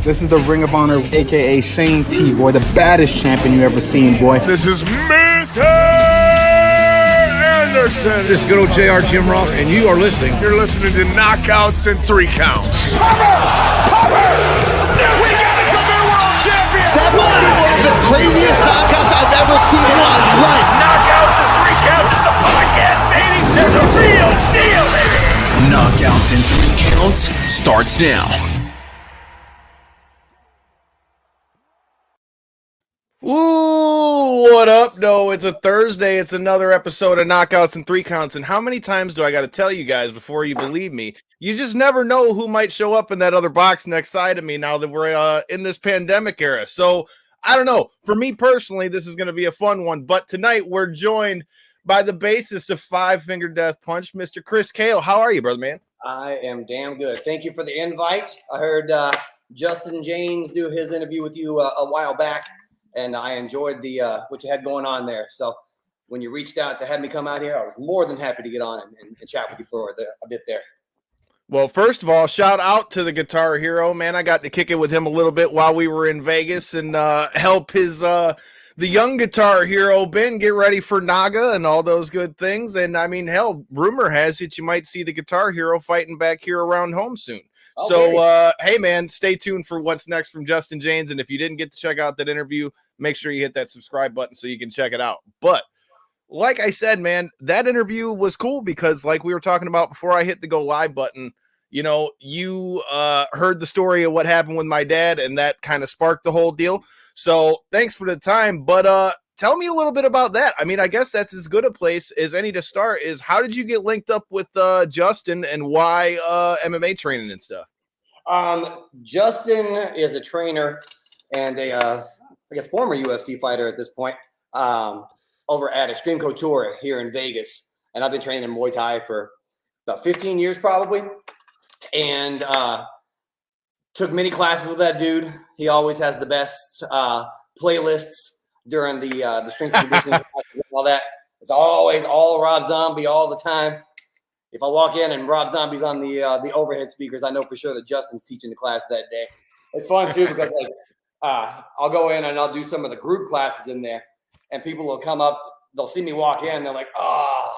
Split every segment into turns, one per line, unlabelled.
This is the Ring of Honor, a.k.a. Shane T, boy, the baddest champion you ever seen, boy.
This is Mr. Anderson.
This is good old JR Jim Rock, and you are listening.
You're listening to Knockouts and 3 Counts.
Cover! We got it, the new world champion!
That might be one of the craziest knockouts I've ever seen in my life.
Knockouts and 3 Counts is the podcast, baby! It's a real deal, baby!
Knockouts and 3 Counts starts now.
Ooh, what up? No, it's a Thursday. It's another episode of Knockouts and 3 Counts. And how many times do I got to tell you guys before you believe me? You just never know who might show up in that other box next side of me now that we're in this pandemic era. So I don't know. For me personally, this is going to be a fun one. But tonight we're joined by the bassist of Five Finger Death Punch, Mr. Chris Kael. How are you, brother man?
I am damn good. Thank you for the invite. I heard Justin Jaynes do his interview with you a while back. And I enjoyed the what you had going on there. So when you reached out to have me come out here, I was more than happy to get on and chat with you for a bit there.
Well, first of all, shout out to the Guitar Hero, man. I got to kick it with him a little bit while we were in Vegas and help his the young Guitar Hero Ben get ready for Naga and all those good things. And I mean, hell, rumor has it you might see the Guitar Hero fighting back here around home soon.
Oh,
so, hey, man, stay tuned for what's next from Justin Jaynes. And if you didn't get to check out that interview, make sure you hit that subscribe button so you can check it out. But like I said, man, that interview was cool because like we were talking about before I hit the go live button, you know, you heard the story of what happened with my dad and that kind of sparked the whole deal. So thanks for the time. But tell me a little bit about that. I mean, I guess that's as good a place as any to start is how did you get linked up with Justin and why MMA training and stuff?
Justin is a trainer and I guess former UFC fighter at this point, over at Extreme Couture here in Vegas. And I've been training in Muay Thai for about 15 years probably. And took many classes with that dude. He always has the best playlists during the strength and conditioning and all that. It's always all Rob Zombie all the time. If I walk in and Rob Zombie's on the overhead speakers, I know for sure that Justin's teaching the class that day. It's fun too because like I'll go in and I'll do some of the group classes in there, and people will come up, they'll see me walk in, they're like, "Oh,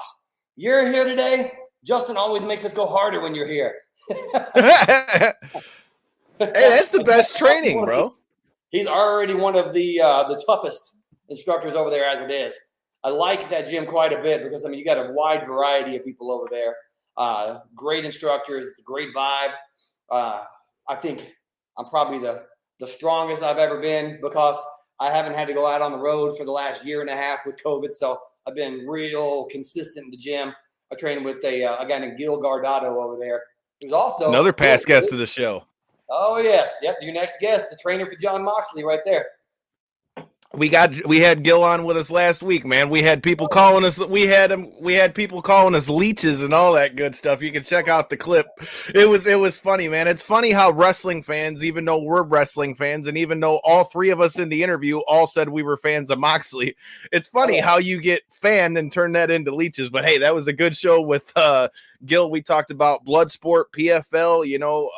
you're here today? Justin always makes us go harder when you're here."
Hey, that's the best training, bro.
He's already one of the toughest instructors over there as it is. I like that gym quite a bit because, I mean, you got a wide variety of people over there. Great instructors. It's a great vibe. I think I'm probably the strongest I've ever been because I haven't had to go out on the road for the last year and a half with COVID. So I've been real consistent in the gym. I trained with a guy named Gil Gardado over there. Who's also
another past guest of the show.
Oh, yes. Yep. Your next guest, the trainer for John Moxley right there.
We had Gil on with us last week, man. We had people calling us. We had people calling us leeches and all that good stuff. You can check out the clip. It was funny, man. It's funny how wrestling fans, even though we're wrestling fans, and even though all three of us in the interview all said we were fans of Moxley, it's funny how you get fanned and turn that into leeches. But hey, that was a good show with Gil. We talked about Bloodsport, PFL. You know,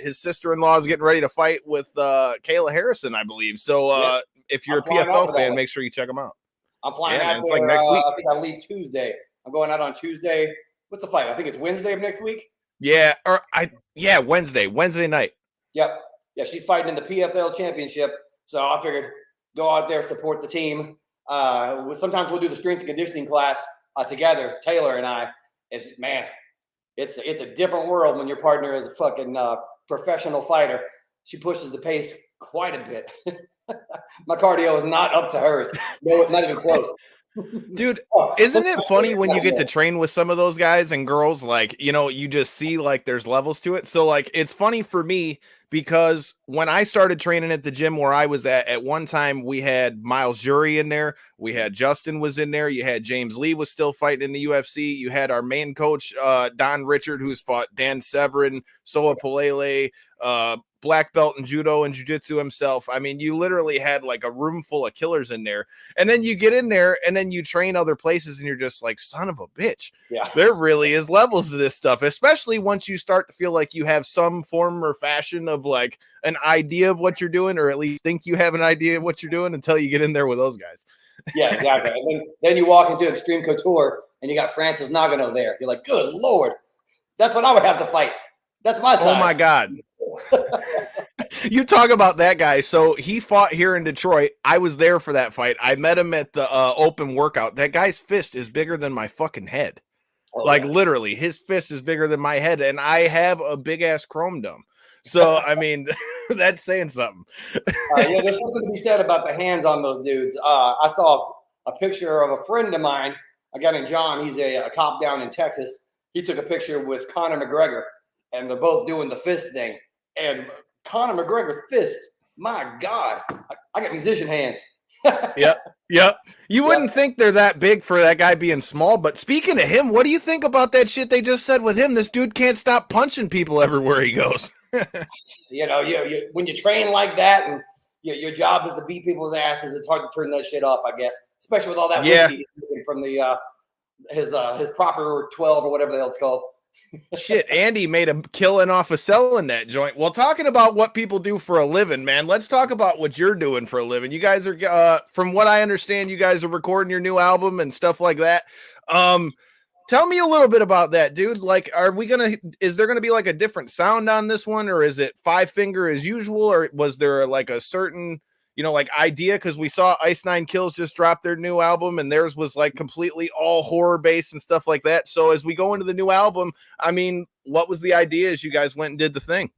his sister-in-law is getting ready to fight with Kayla Harrison, I believe. So.
Yeah.
If you're a PFL fan, make sure you check them out.
I'm flying out
man,
there.
it's like next week.
I think I leave Tuesday. I'm going out on Tuesday. What's the fight? I think it's Wednesday of next week.
Yeah, Wednesday night.
Yep. Yeah, she's fighting in the PFL championship. So I figured go out there, support the team. Sometimes we'll do the strength and conditioning class together, Taylor and I. It's a different world when your partner is a fucking professional fighter. She pushes the pace quite a bit. My cardio is not up to hers. No, not even close.
Dude, isn't it funny when you get to train with some of those guys and girls, like, you know, you just see like there's levels to it. So like, it's funny for me because when I started training at the gym where I was at one time, we had Miles Jury in there. We had Justin was in there. You had James Lee was still fighting in the UFC. You had our main coach, Don Richard, who's fought Dan Severin, Soa Palele, black belt in judo and jiu-jitsu himself. I mean, you literally had like a room full of killers in there. And then you get in there and then you train other places and you're just like, son of a bitch.
Yeah.
There really is levels to this stuff, especially once you start to feel like you have some form or fashion of of like an idea of what you're doing, or at least think you have an idea of what you're doing until you get in there with those guys.
Yeah, exactly. And then you walk into Extreme Couture and you got Francis Nagano there. You're like, good Lord, that's what I would have to fight. That's my size.
Oh my God. You talk about that guy. So he fought here in Detroit. I was there for that fight. I met him at the open workout. That guy's fist is bigger than my fucking head.
Oh,
like
yeah.
literally, his fist is bigger than my head, and I have a big ass chrome dome. So I mean, that's saying something.
Yeah, there's something to be said about the hands on those dudes. I saw a picture of a friend of mine, a guy named John. He's a cop down in Texas. He took a picture with Conor McGregor, and they're both doing the fist thing. And Conor McGregor's fist, my God, I got musician hands.
Yep. You wouldn't think they're that big for that guy being small, but speaking of him, what do you think about that shit they just said with him? This dude can't stop punching people everywhere he goes.
You know, you when you train like that and your job is to beat people's asses, it's hard to turn that shit off, I guess. Especially with all that whiskey from the his proper 12 or whatever the hell it's called.
Shit, Andy made a killing off of selling that joint. Well, talking about what people do for a living, man, let's talk about what you're doing for a living. You guys are, from what I understand, you guys are recording your new album and stuff like that. Tell me a little bit about that, dude. Like, is there gonna be like a different sound on this one, or is it 5-finger as usual, or was there like a certain, like idea? Because we saw Ice Nine Kills just drop their new album, and theirs was like completely all horror based and stuff like that. So as we go into the new album, I mean, what was the idea as you guys went and did the thing?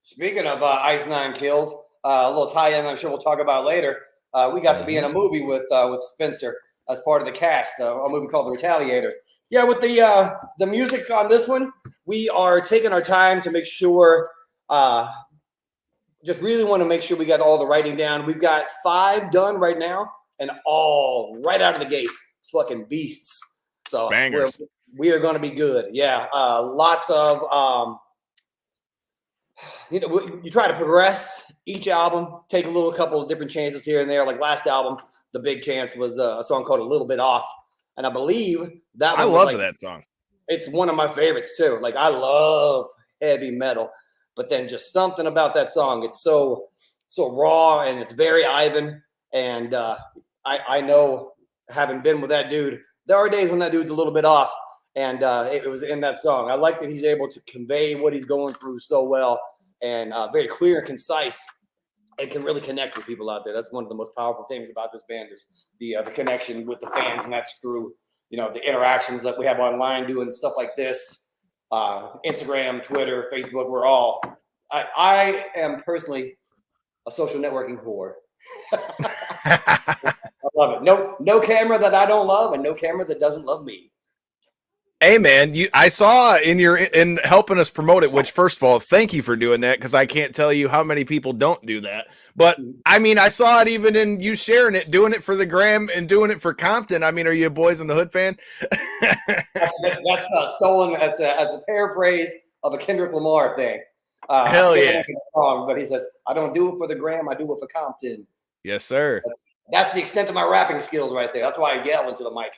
Speaking of Ice Nine Kills, a little tie-in I'm sure we'll talk about later. We got to be in a movie with Spencer as part of the cast, a movie called The Retaliators. Yeah, with the music on this one, we are taking our time to make sure. Just really want to make sure we got all the writing down. We've got 5 done right now, and all right out of the gate, fucking beasts. So
bangers.
We are going to be good. Yeah, lots of you try to progress each album, take a couple of different chances here and there. Like last album, the big chance was a song called "A Little Bit Off," and I believe that one
I love that song. It's
one of my favorites too. Like I love heavy metal. But then just something about that song, it's so raw and it's very Ivan. And I know, having been with that dude, there are days when that dude's a little bit off. And it was in that song. I like that he's able to convey what he's going through so well and very clear and concise, and can really connect with people out there. That's one of the most powerful things about this band is the connection with the fans. And that's through, the interactions that we have online doing stuff like this. Instagram, Twitter, Facebook, I am personally a social networking whore. I love it. No camera that I don't love and no camera that doesn't love me.
Hey man, I saw in helping us promote it, which first of all, thank you for doing that, because I can't tell you how many people don't do that. But I mean, I saw it even in you sharing it, doing it for the gram and doing it for Compton. I mean, are you a Boys in the Hood fan?
That's stolen. That's a paraphrase of a Kendrick Lamar thing.
Hell yeah.
Wrong, but he says, I don't do it for the gram, I do it for Compton.
Yes, sir.
That's the extent of my rapping skills right there. That's why I yell into the mic.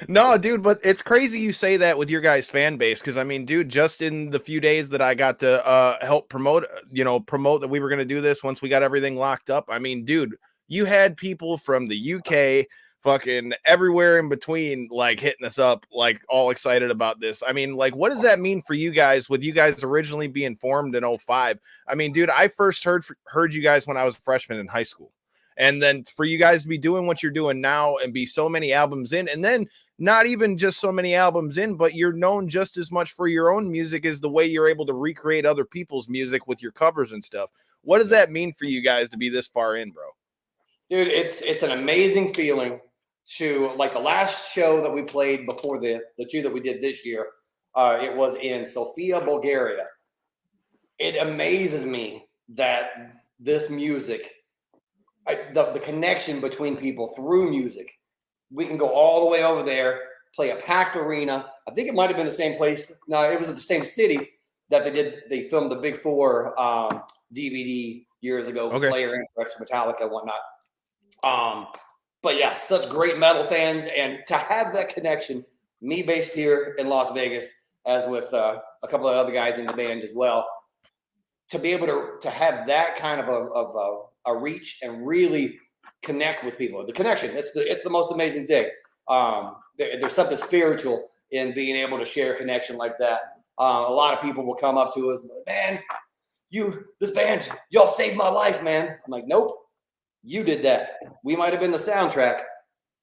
No, dude, but it's crazy you say that with your guys' fan base, because I mean, dude, just in the few days that I got to help promote that we were going to do this once we got everything locked up. I mean, dude, you had people from the UK, fucking everywhere in between, like hitting us up, like all excited about this. I mean, like, what does that mean for you guys with you guys originally being formed in 05? I mean, dude, I first heard you guys when I was a freshman in high school. And then for you guys to be doing what you're doing now and be so many albums in, and then not even just so many albums in, but you're known just as much for your own music as the way you're able to recreate other people's music with your covers and stuff. What does that mean for you guys to be this far in, bro?
Dude, it's an amazing feeling to, like, the last show that we played before the 2 that we did this year. It was in Sofia, Bulgaria. It amazes me that this music, the connection between people through music, we can go all the way over there, play a packed arena. I think it might have been the same place. No, it was at the same city that they filmed the Big Four DVD years ago with Slayer, Anthrax, Metallica, and whatnot. But yeah, such great metal fans. And to have that connection, me based here in Las Vegas, as with a couple of other guys in the band as well, to be able to have that kind of a reach and really connect with people. The connection, it's the most amazing thing. There's something spiritual in being able to share a connection like that. A lot of people will come up to us, man, this band, y'all saved my life, man. I'm like, nope, you did that. We might have been the soundtrack,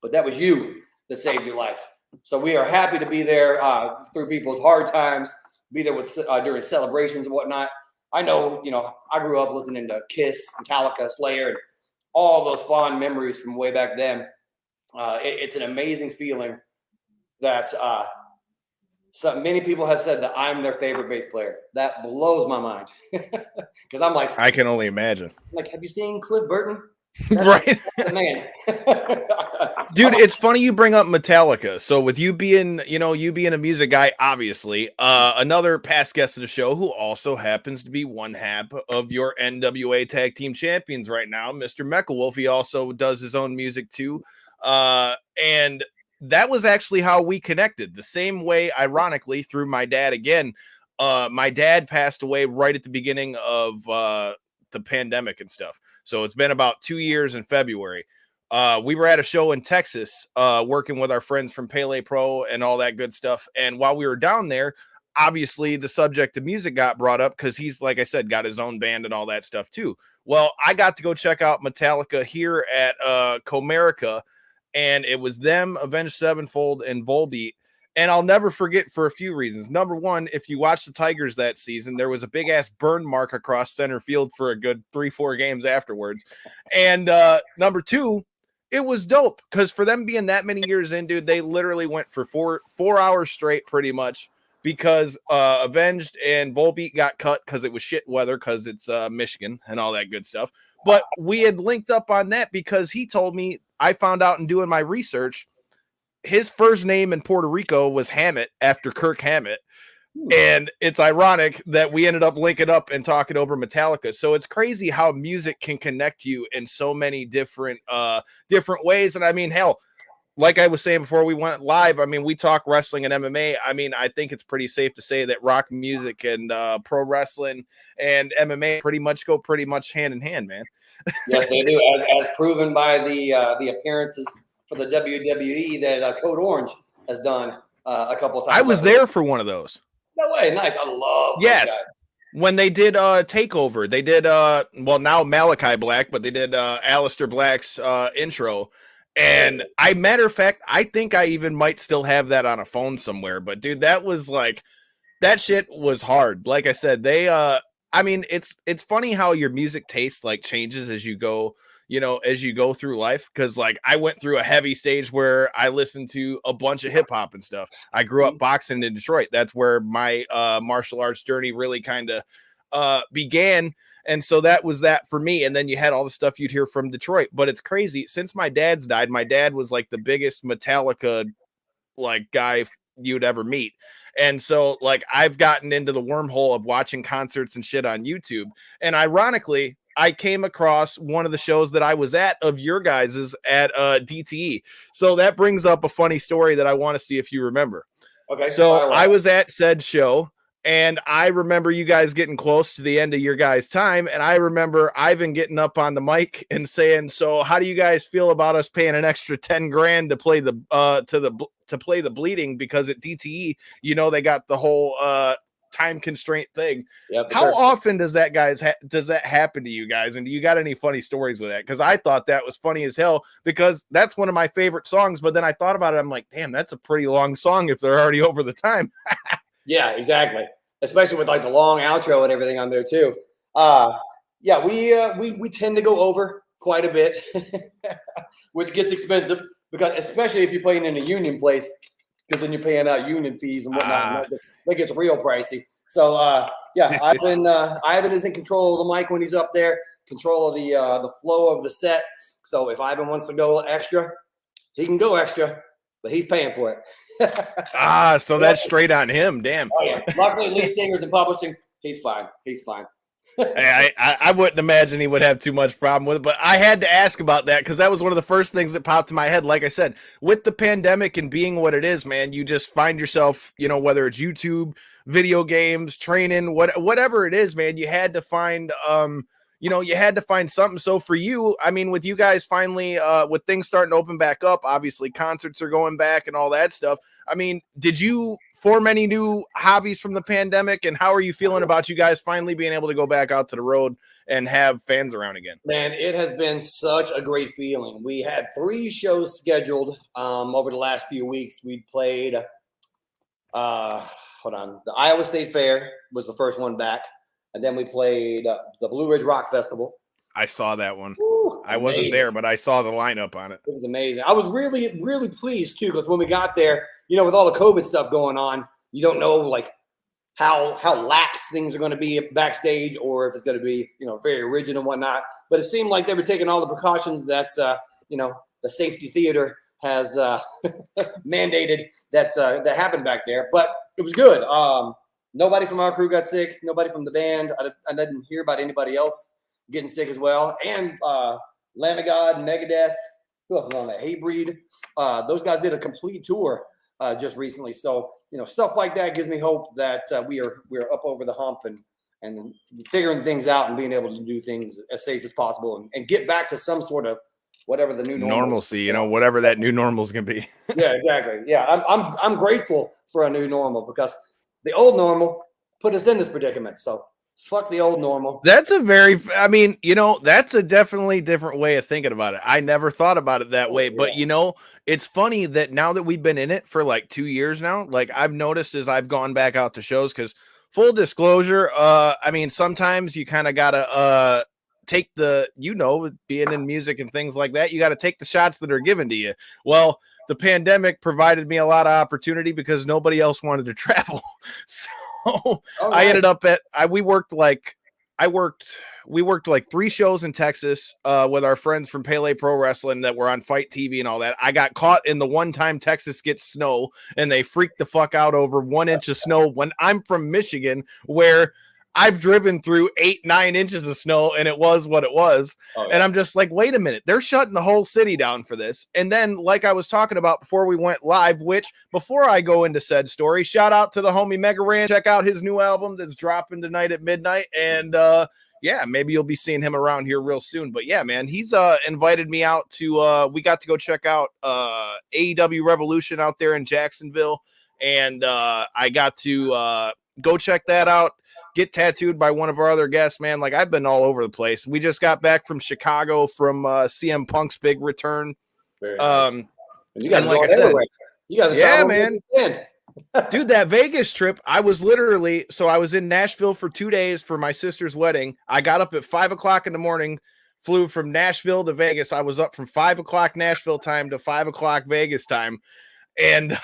but that was you that saved your life. So we are happy to be there through people's hard times, be there with during celebrations and whatnot. I know, I grew up listening to Kiss, Metallica, Slayer, and all those fond memories from way back then. It's an amazing feeling that so many people have said that I'm their favorite bass player. That blows my mind because I'm like,
I can only imagine.
Like, have you seen Cliff Burton?
Right.
That's the man.
Dude, it's funny you bring up Metallica. So with you being a music guy, obviously, another past guest of the show who also happens to be one half of your NWA Tag Team Champions right now, Mr. Mechalwolf. He also does his own music too. And that was actually how we connected. The same way, ironically, through my dad again. My dad passed away right at the beginning of the pandemic and stuff. So it's been about 2 years in February. We were at a show in Texas, working with our friends from Pele Pro and all that good stuff. And while we were down there, obviously the subject of music got brought up because he's, like I said, got his own band and all that stuff too. Well, I got to go check out Metallica here at Comerica, and it was them, Avenged Sevenfold, and Volbeat. And I'll never forget for a few reasons. Number one, if you watch the Tigers that season, there was a big ass burn mark across center field for a good 3-4 games afterwards. And number two, it was dope because for them being that many years in, dude, they literally went for four hours straight pretty much because Avenged and Volbeat got cut because it was shit weather because it's Michigan and all that good stuff. But we had linked up on that because he told me, I found out in doing my research, his first name in Puerto Rico was Hammett after Kirk Hammett. And it's ironic that we ended up linking up and talking over Metallica. So it's crazy how music can connect you in so many different ways. And I mean, hell, like I was saying before we went live, I mean, we talk wrestling and MMA. I mean, I think it's pretty safe to say that rock music and pro wrestling and MMA pretty much go hand in hand, man.
Yes, they do, as proven by the appearances for the WWE that Code Orange has done a couple of times.
I was there for one of those.
No way, nice. I love
yes.
Those guys.
When they did Takeover, they did now Malachi Black, but they did Aleister Black's intro. And matter of fact, I think I even might still have that on a phone somewhere. But dude, that was like, that shit was hard. Like I said, they I mean, it's funny how your music taste like changes as you go, as you go through life. Cause like I went through a heavy stage where I listened to a bunch of hip hop and stuff. I grew up boxing in Detroit. That's where my martial arts journey really kind of began. And so that was that for me. And then you had all the stuff you'd hear from Detroit. But it's crazy. Since my dad's died, my dad was like the biggest Metallica like guy you'd ever meet. And so like I've gotten into the wormhole of watching concerts and shit on YouTube. And ironically, I came across one of the shows that I was at of your guys's at DTE. So that brings up a funny story that I want to see if you remember.
Okay.
So I was at said show, and I remember you guys getting close to the end of your guys' time. And I remember Ivan getting up on the mic and saying, so how do you guys feel about us paying an extra 10 grand to play to play the bleeding? Because at DTE, they got the whole time constraint thing. Yep, how often does that happen to you guys? And do you got any funny stories with that? Because I thought that was funny as hell because that's one of my favorite songs. But then I thought about it. I'm like, damn, that's a pretty long song if they're already over the time.
Yeah, exactly. Especially with like the long outro and everything on there too. Yeah, we tend to go over quite a bit, which gets expensive because especially if you're playing in a union place, because then you're paying out union fees and whatnot. That gets real pricey. So yeah, Ivan is in control of the mic when he's up there, control of the flow of the set. So if Ivan wants to go extra, he can go extra, but he's paying for it.
So that's straight on him. Damn.
Oh yeah. Luckily, lead singers and publishing, he's fine.
I wouldn't imagine he would have too much problem with it, but I had to ask about that because that was one of the first things that popped in my head. Like I said, with the pandemic and being what it is, man, you just find yourself, whether it's YouTube, video games, training, whatever it is, man, you had to find, you had to find something. So for you, I mean, with you guys finally, with things starting to open back up, obviously concerts are going back and all that stuff. I mean, did you form any new hobbies from the pandemic, and how are you feeling about you guys finally being able to go back out to the road and have fans around again?
Man, it has been such a great feeling. We had 3 shows scheduled over the last few weeks. We played, the Iowa State Fair was the first one back. And then we played the Blue Ridge Rock Festival.
I saw that one.
Woo,
I wasn't there, but I saw the lineup on it.
It was amazing. I was really, really pleased too, because when we got there, with all the COVID stuff going on, you don't know like how lax things are going to be backstage, or if it's going to be very rigid and whatnot. But it seemed like they were taking all the precautions that the safety theater has mandated that happened back there. But it was good. Nobody from our crew got sick. Nobody from the band. I didn't hear about anybody else getting sick as well. And Lamb of God, Megadeth. Who else is on that? Hatebreed. Those guys did a complete tour just recently. So stuff like that gives me hope that we're up over the hump and figuring things out and being able to do things as safe as possible and get back to some sort of whatever the new
normalcy. Whatever that new normal is going to be.
Yeah, exactly. Yeah, I'm grateful for a new normal, because the old normal put us in this predicament. So fuck the old normal.
That's that's a definitely different way of thinking about it. I never thought about it that way, but it's funny that now that we've been in it for like 2 years now, like I've noticed as I've gone back out to shows, because full disclosure, sometimes you kind of gotta take the, being in music and things like that, you got to take the shots that are given to you. Well, the pandemic provided me a lot of opportunity because nobody else wanted to travel. So I ended up we worked like 3 shows in Texas with our friends from Pele Pro Wrestling that were on Fight TV and all that. I got caught in the one time Texas gets snow and they freaked the fuck out over 1 inch of snow when I'm from Michigan, where I've driven through 8-9 inches of snow and it was what it was. Oh, yeah. And I'm just like, wait a minute, they're shutting the whole city down for this. And then, like I was talking about before we went live, which before I go into said story, shout out to the homie Mega Ran. Check out his new album that's dropping tonight at midnight. And maybe you'll be seeing him around here real soon. But yeah, man, he's invited me out to we got to go check out AEW Revolution out there in Jacksonville. And I got to go check that out. Get tattooed by one of our other guests, man. Like, I've been all over the place. We just got back from Chicago from CM Punk's big return.
You guys, like I said, you guys,
yeah, man. Dude, that Vegas trip, I was in Nashville for 2 days for my sister's wedding. I got up at 5 o'clock in the morning, flew from Nashville to Vegas. I was up from 5 o'clock Nashville time to 5 o'clock Vegas time. And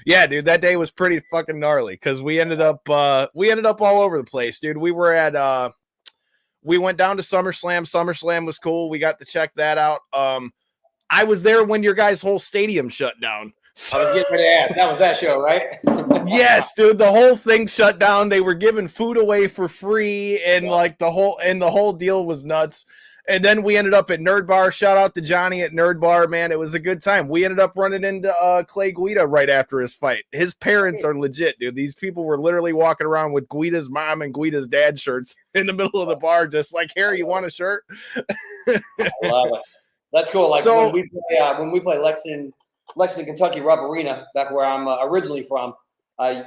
yeah, dude, that day was pretty fucking gnarly because we ended up all over the place, dude. We were at we went down to SummerSlam. SummerSlam was cool. We got to check that out. I was there when your guys' whole stadium shut down.
I was getting ready to ask. That was that show, right?
Yes, dude. The whole thing shut down. They were giving food away for free, and the whole deal was nuts. And then we ended up at Nerd Bar. Shout out to Johnny at Nerd Bar, man. It was a good time. We ended up running into Clay Guida right after his fight. His parents are legit, dude. These people were literally walking around with Guida's mom and Guida's dad shirts in the middle of the bar, just like, Harry, you want a shirt?
I love it. That's cool. Like, so, when we play Lexington, Kentucky Rupp Arena, back where I'm originally from,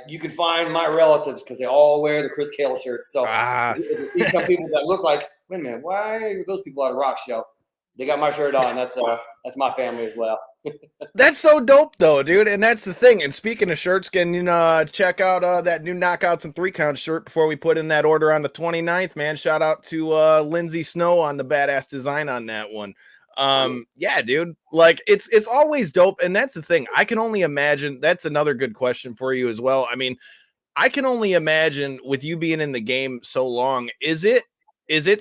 you can find my relatives because they all wear the Chris Kael shirts. So you see some people that look like, wait a minute, why are those people at a rock show? They got my shirt on. That's my family as well.
That's so dope, though, dude. And that's the thing. And speaking of shirts, can you check out that new Knockouts and 3 Count shirt before we put in that order on the 29th, man. Shout out to Lindsay Snow on the badass design on that one. Yeah, dude, like it's always dope. And that's the thing. I can only imagine. That's another good question for you as well. I mean, I can only imagine with you being in the game so long, is it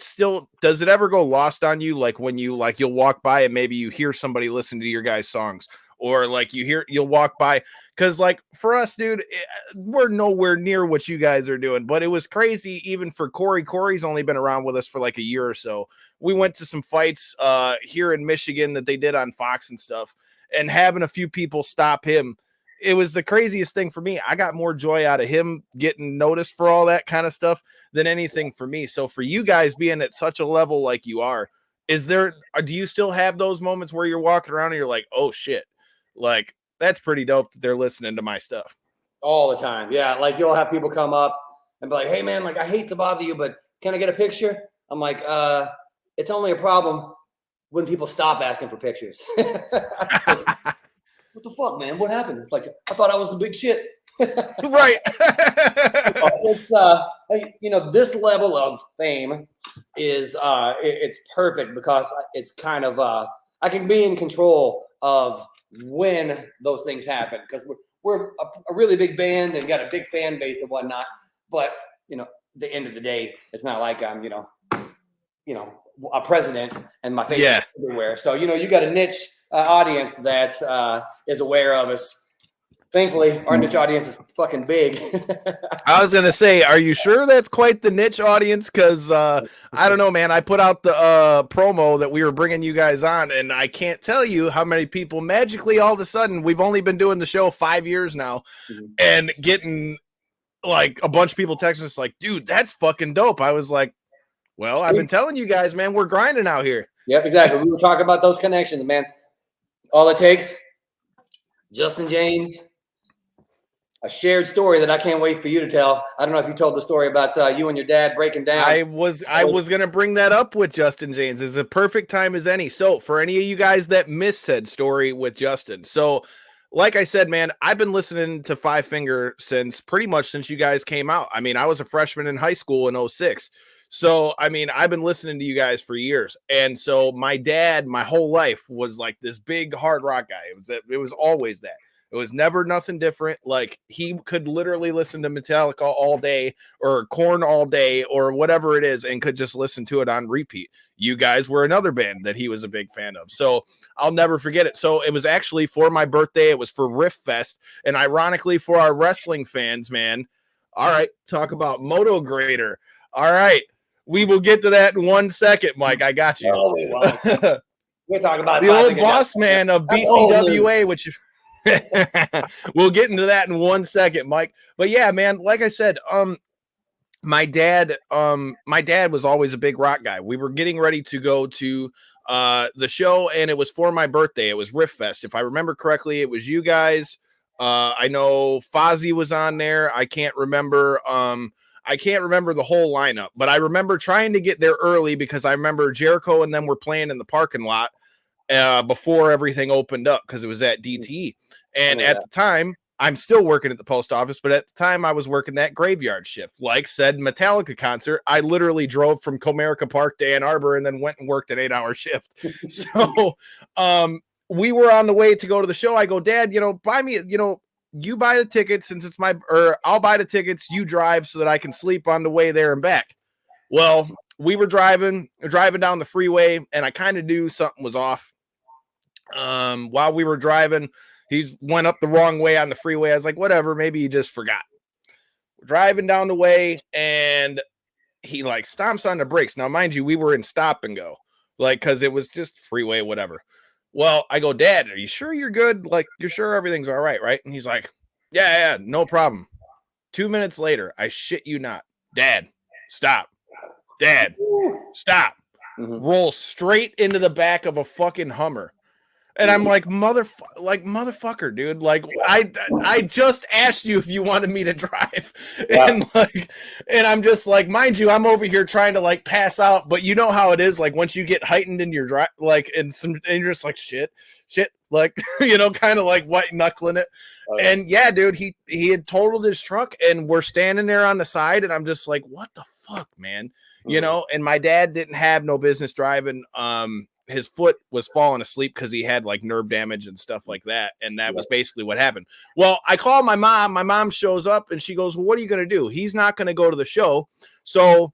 still, does it ever go lost on you? Like when you'll walk by and maybe you hear somebody listen to your guys' songs, or like you'll walk by. Cause like for us, dude, we're nowhere near what you guys are doing, but it was crazy even for Corey. Corey's only been around with us for like a year or so. We went to some fights here in Michigan that they did on Fox and stuff, and having a few people stop him, it was the craziest thing for me. I got more joy out of him getting noticed for all that kind of stuff than anything for me. So for you guys being at such a level like you are, do you still have those moments where you're walking around and you're like, oh shit, like that's pretty dope that they're listening to my stuff?
All the time. Yeah. Like you'll have people come up and be like, hey man, like I hate to bother you, but can I get a picture? I'm like, it's only a problem when people stop asking for pictures. What the fuck, man? What happened? It's like, I thought I was the big shit.
Right.
It's, this level of fame is, it's perfect because it's kind of, I can be in control of when those things happen because we're a really big band and got a big fan base and whatnot. But, at the end of the day, it's not like I'm, a president and my face is everywhere. So, you got a niche audience that is aware of us. Thankfully, our niche audience is fucking big.
I was gonna say, are you sure that's quite the niche audience? Because I don't know, man. I put out the promo that we were bringing you guys on, and I can't tell you how many people magically all of a sudden. We've only been doing the show 5 years now, and getting like a bunch of people texting us like, "Dude, that's fucking dope." I was like, "Well, I've been telling you guys, man. We're grinding out here."
Yep, exactly. We were talking about those connections, man. All it takes, Justin Jaynes. A shared story that I can't wait for you to tell. I don't know if you told the story about you and your dad breaking down.
I was going to bring that up with Justin Jaynes. It's a perfect time as any. So for any of you guys that missed said story with Justin. So like I said, man, I've been listening to Five Finger since you guys came out. I mean, I was a freshman in high school in 06. So, I mean, I've been listening to you guys for years. And so my dad, my whole life was like this big hard rock guy. It was always that. It was never nothing different. Like he could literally listen to Metallica all day or Korn all day or whatever it is and could just listen to it on repeat. You guys were another band that he was a big fan of. So I'll never forget it. So it was actually for my birthday. It was for Riff Fest. And ironically for our wrestling fans, man. All right. Talk about Moto Grader. All right. We will get to that in 1 second, Mike. I got you.
Oh, we're talking about
the old boss man of BCWA, which we'll get into that in 1 second, Mike. But yeah, man, like I said, my dad was always a big rock guy. We were getting ready to go to the show, and it was for my birthday. It was Riff Fest. If I remember correctly, it was you guys. I know Fozzy was on there. I can't remember the whole lineup, but I remember trying to get there early because I remember Jericho and them were playing in the parking lot before everything opened up because it was at DTE. And at the time, I'm still working at the post office, but at the time I was working that graveyard shift. Like said Metallica concert, I literally drove from Comerica Park to Ann Arbor and then went and worked an 8-hour shift. So we were on the way to go to the show. I go, Dad, buy me, you buy the tickets since it's I'll buy the tickets. You drive so that I can sleep on the way there and back. Well, we were driving down the freeway and I kind of knew something was off. While we were driving, he went up the wrong way on the freeway. I was like, whatever, maybe he just forgot. We're driving down the way and he like stomps on the brakes. Now, mind you, we were in stop and go, like, cause it was just freeway, whatever. Well, I go, Dad, are you sure you're good? Like, you're sure everything's all right, right? And he's like, yeah, no problem. 2 minutes later, I shit you not. Dad, stop. Dad, stop. Roll straight into the back of a fucking Hummer. And I'm like, motherfucker, dude. Like, I just asked you if you wanted me to drive. Yeah. And I'm just like, mind you, I'm over here trying to like pass out, but you know how it is. Like once you get heightened in your drive, like, and you're just like, shit, like, kind of like white knuckling it. And yeah, dude, he had totaled his truck and we're standing there on the side and I'm just like, what the fuck, man? And my dad didn't have no business driving. His foot was falling asleep because he had like nerve damage and stuff like that. And that was basically what happened. Well, I called my mom. My mom shows up and she goes, well, what are you going to do? He's not going to go to the show. So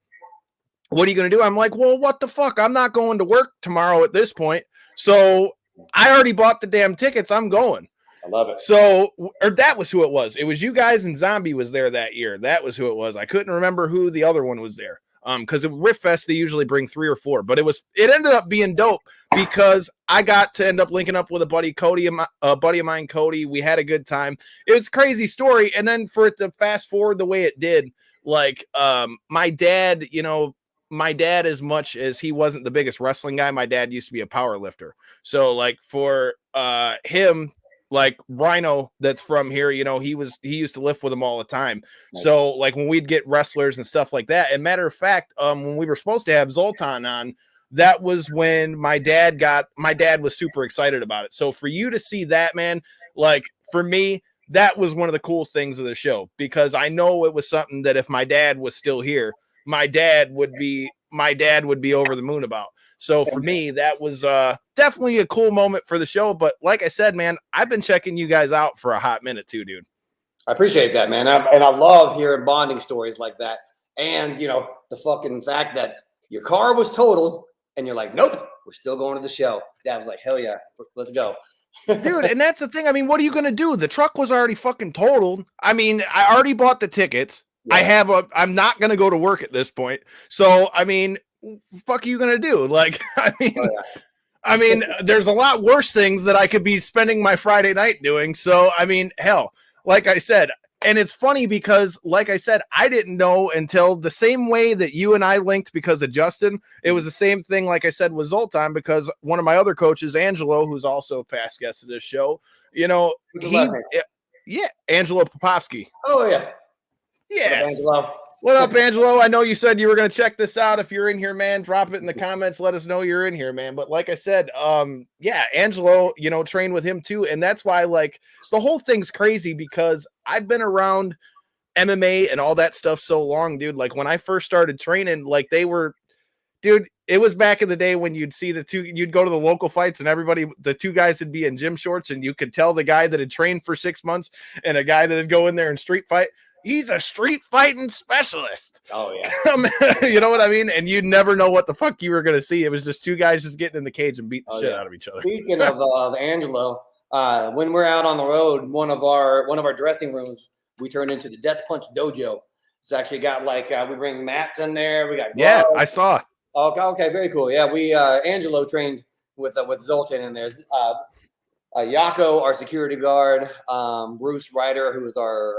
what are you going to do? I'm like, well, what the fuck? I'm not going to work tomorrow at this point. So I already bought the damn tickets. I'm going.
I love it.
So, or that was who it was. It was you guys and Zombie was there that year. That was who it was. I couldn't remember who the other one was there. Because at Riff Fest they usually bring 3 or 4, but it ended up being dope because I got to end up linking up with a buddy of mine, Cody. We had a good time. It was a crazy story, and then for it to fast forward the way it did, like my dad, as much as he wasn't the biggest wrestling guy, my dad used to be a power lifter. So like for him, like Rhino that's from here, he used to lift with him all the time. So like when we'd get wrestlers and stuff like that, and matter of fact, when we were supposed to have Zoltan on, that was when my dad was super excited about it. So for you to see that, man, like for me, that was one of the cool things of the show, because I know it was something that if my dad was still here, my dad would be over the moon about. So for me, that was definitely a cool moment for the show. But like I said, man, I've been checking you guys out for a hot minute too, dude.
I appreciate that, man. And I love hearing bonding stories like that. And, the fucking fact that your car was totaled and you're like, nope, we're still going to the show. Dad was like, hell yeah, let's go.
Dude, and that's the thing. I mean, what are you going to do? The truck was already fucking totaled. I mean, I already bought the tickets. Yeah. I'm not going to go to work at this point. So, I mean, fuck are you gonna do? Like, I mean, there's a lot worse things that I could be spending my Friday night doing. So, I mean, hell, like I said, and it's funny because, like I said, I didn't know until the same way that you and I linked because of Justin. It was the same thing, like I said, with Zoltan, because one of my other coaches, Angelo, who's also a past guest of this show, Angelo Popovsky.
Oh yeah,
yeah. What up, Angelo? I know you said you were going to check this out. If you're in here, man, drop it in the comments. Let us know you're in here, man. But like I said, Angelo, trained with him too. And that's why, like, the whole thing's crazy because I've been around MMA and all that stuff so long, dude. Like, when I first started training, like, dude, it was back in the day when you'd see you'd go to the local fights and the 2 guys would be in gym shorts and you could tell the guy that had trained for 6 months and a guy that would go in there and street fight. He's a street fighting specialist.
Oh, yeah.
You know what I mean? And you'd never know what the fuck you were going to see. It was just 2 guys just getting in the cage and beating the shit out of each other.
Speaking of Angelo, when we're out on the road, one of our dressing rooms, we turn into the Death Punch Dojo. It's actually got we bring mats in there. We got gloves.
Yeah, I saw.
Okay, very cool. Yeah, we Angelo trained with Zoltan in there. Yako, our security guard, Bruce Ryder, who was our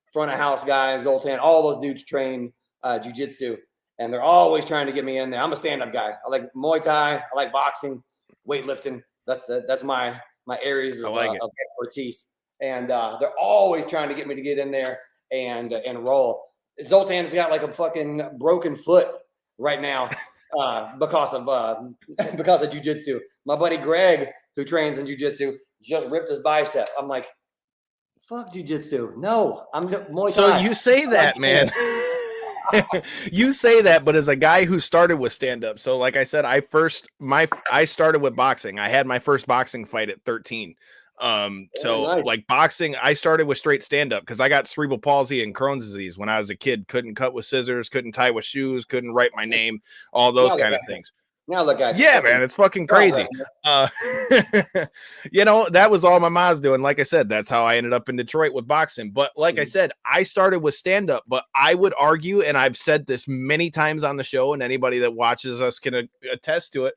front of house guy, Zoltan, all those dudes train jiu-jitsu, and they're always trying to get me in there. I'm a stand-up guy. I like Muay Thai. I like boxing, weightlifting. That's my areas of expertise. And they're always trying to get me to get in there and roll. Zoltan's got like a fucking broken foot right now because of jiu-jitsu. My buddy Greg, who trains in jiu-jitsu, just ripped his bicep. I'm like, fuck jiu-jitsu. No, I'm Muay Thai.
So you say that, man. You say that, but as a guy who started with stand-up, so like I said, I started with boxing. I had my first boxing fight at 13. Nice. Like boxing, I started with straight stand-up because I got cerebral palsy and Crohn's disease when I was a kid. Couldn't cut with scissors, couldn't tie with shoes, couldn't write my name, all those kind of things.
Now look at you.
Yeah, man, it's fucking crazy. That was all my mom's doing. Like I said, that's how I ended up in Detroit with boxing. But like I said, I started with stand-up, but I would argue, and I've said this many times on the show, and anybody that watches us can attest to it.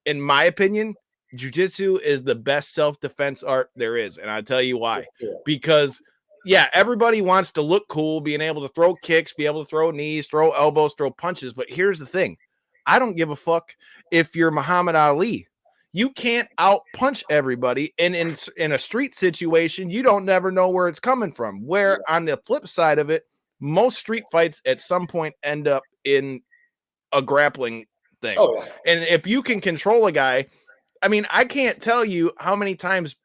In my opinion, jiu-jitsu is the best self-defense art there is. And I'll tell you why. Because everybody wants to look cool, being able to throw kicks, be able to throw knees, throw elbows, throw punches. But here's the thing. I don't give a fuck if you're Muhammad Ali. You can't out punch everybody. And in a street situation, you don't never know where it's coming from. Where on the flip side of it, most street fights at some point end up in a grappling thing. Oh, yeah. And if you can control a guy, I mean, I can't tell you how many times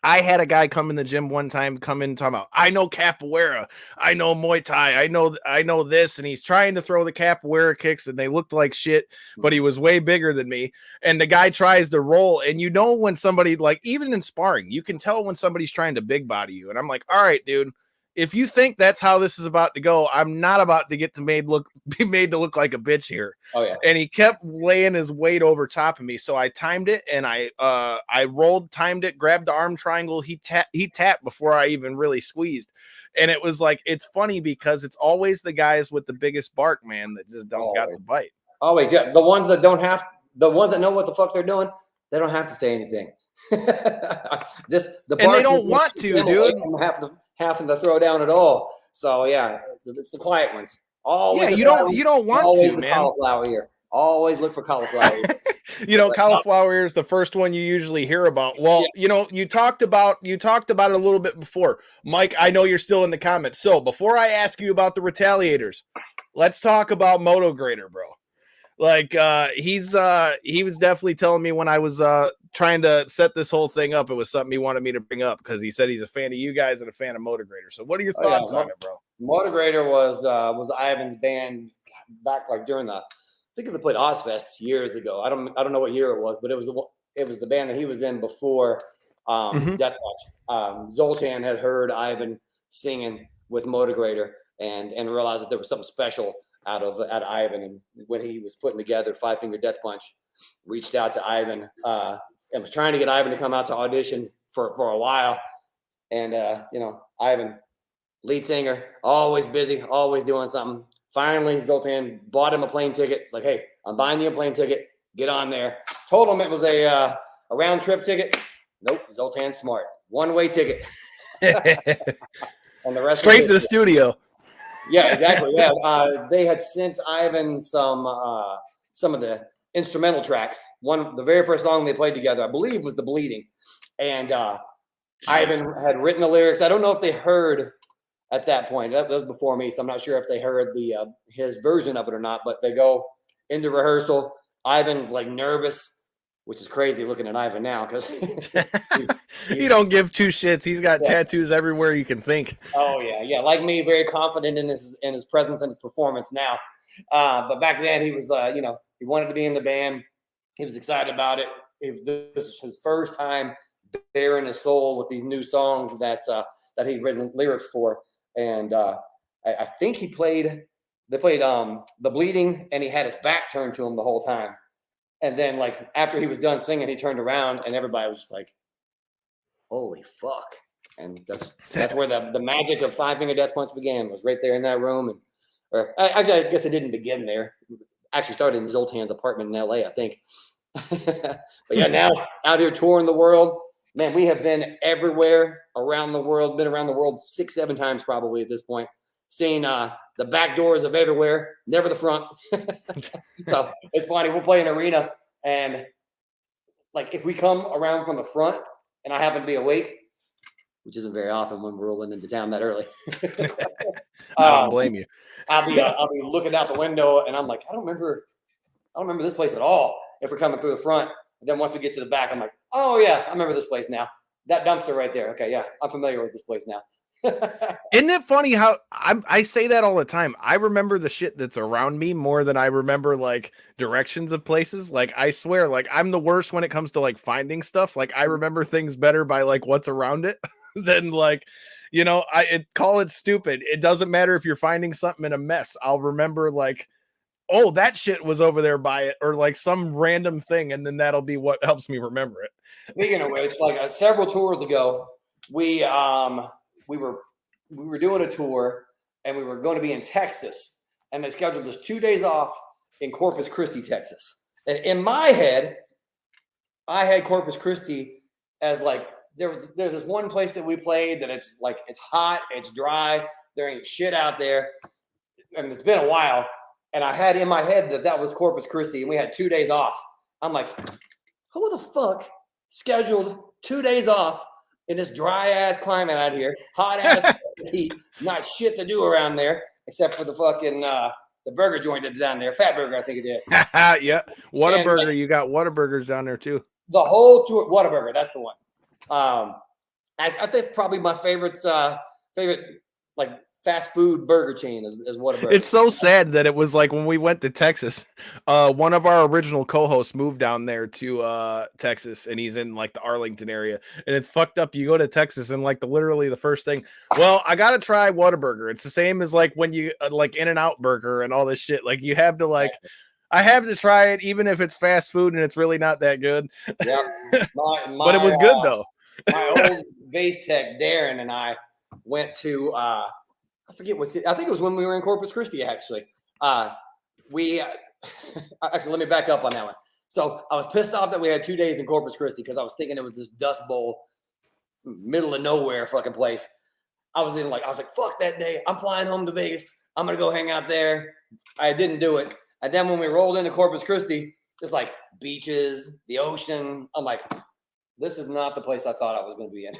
I had a guy come in the gym one time, talking about, I know capoeira, I know Muay Thai, I know this, and he's trying to throw the capoeira kicks, and they looked like shit, but he was way bigger than me. And the guy tries to roll, and when somebody, like, even in sparring, you can tell when somebody's trying to big body you. And I'm like, all right, dude, if you think that's how this is about to go, I'm not about to be made to look like a bitch here.
Oh yeah.
And he kept laying his weight over top of me. So I timed it and I rolled, timed it, grabbed the arm triangle. He tapped before I even really squeezed. And it was like, it's funny because it's always the guys with the biggest bark, man, that just don't got the bite.
Always, yeah. The ones that the ones that know what the fuck they're doing, they don't have to say anything. And
they don't want to, dude.
Having to throw down at all. So yeah, it's the quiet ones. Always,
you don't want to, man.
Cauliflower ear. Always look for cauliflower ear.
Cauliflower ear is the first one you usually hear about. Well, you talked about it a little bit before. Mike, I know you're still in the comments. So before I ask you about the Retaliators, let's talk about Motograder, bro. Like he was definitely telling me when I was trying to set this whole thing up, it was something he wanted me to bring up because he said he's a fan of you guys and a fan of Motograder. So what are your thoughts on it, bro?
Motograder was Ivan's band back like during the, I think they played Ozfest years ago. I don't know what year it was, but it was the band that he was in before Death Watch. Zoltan had heard Ivan singing with Motograder and realized that there was something special out of Ivan, and when he was putting together Five Finger Death Punch, reached out to Ivan and was trying to get Ivan to come out to audition for a while. And Ivan, lead singer, always busy, always doing something. Finally, Zoltan bought him a plane ticket. It's like, hey, I'm buying you a plane ticket. Get on there. Told him it was a round trip ticket. Nope, Zoltan's smart. One-way ticket. And the rest
straight to the studio.
Yeah, exactly. Yeah, they had sent Ivan some of the instrumental tracks. The very first song they played together, I believe, was "The Bleeding," and Ivan had written the lyrics. I don't know if they heard at that point. That was before me, so I'm not sure if they heard his version of it or not. But they go into rehearsal. Ivan's like nervous, which is crazy looking at Ivan now because
he don't give two shits. He's got tattoos everywhere you can think.
Oh yeah, like me, very confident in his presence and his performance now. But back then he was, he wanted to be in the band. He was excited about it. This was his first time bearing his soul with these new songs that he'd written lyrics for. And I think they played "The Bleeding," and he had his back turned to him the whole time. And then, like, after he was done singing, he turned around and everybody was just like, holy fuck. And that's where the magic of Five Finger Death Punch began, was right there in that room. I guess it didn't begin there. It actually started in Zoltan's apartment in LA, I think. But yeah, now out here touring the world, man, we have been everywhere around the world, been around the world 6-7 times probably at this point. Seen the back doors of everywhere, never the front. So it's funny. We'll play an arena, and like if we come around from the front and I happen to be awake, which isn't very often when we're rolling into town that early.
I don't blame you.
I'll be looking out the window, and I'm like, I don't remember this place at all. If we're coming through the front, and then once we get to the back, I'm like, oh yeah, I remember this place now. That dumpster right there. Okay, yeah, I'm familiar with this place now.
Isn't it funny how I say that all the time? I remember the shit that's around me more than I remember like directions of places. Like I swear, like I'm the worst when it comes to like finding stuff. Like I remember things better by like what's around it than like, call it stupid. It doesn't matter if you're finding something in a mess. I'll remember like, oh, that shit was over there by it, or like some random thing, and then that'll be what helps me remember it.
Speaking of which, like several tours ago, we were doing a tour, and we were going to be in Texas, and they scheduled us 2 days off in Corpus Christi, Texas. And in my head, I had Corpus Christi as like there's this one place that we played that it's like it's hot, it's dry, there ain't shit out there, and it's been a while. And I had in my head that was Corpus Christi, and we had 2 days off. I'm like, who the fuck scheduled 2 days off in this dry ass climate out here, hot ass heat, not shit to do around there except for the fucking the burger joint that's down there, Fat Burger, I think it is.
Yeah, Whataburger. You got Whataburgers down there too.
The whole tour, Whataburger, that's the one. I think it's probably my favorite like fast food burger chain is Whataburger.
It's so sad that it was like when we went to Texas, one of our original co-hosts moved down there to Texas, and he's in like the Arlington area, and it's fucked up. You go to Texas and like literally the first thing, well, I gotta try Whataburger. It's the same as like when you like In-N-Out Burger and all this shit. Like you have to like, I have to try it even if it's fast food and it's really not that good.
Yeah,
but it was good though.
My old bass tech Darren and I went to I forget what's it. I think it was when we were in Corpus Christi, actually. We actually, let me back up on that one. So I was pissed off that we had 2 days in Corpus Christi because I was thinking it was this Dust Bowl, middle of nowhere fucking place. I was like, fuck that day. I'm flying home to Vegas. I'm gonna go hang out there. I didn't do it. And then when we rolled into Corpus Christi, it's like beaches, the ocean. I'm like, this is not the place I thought I was going to be in.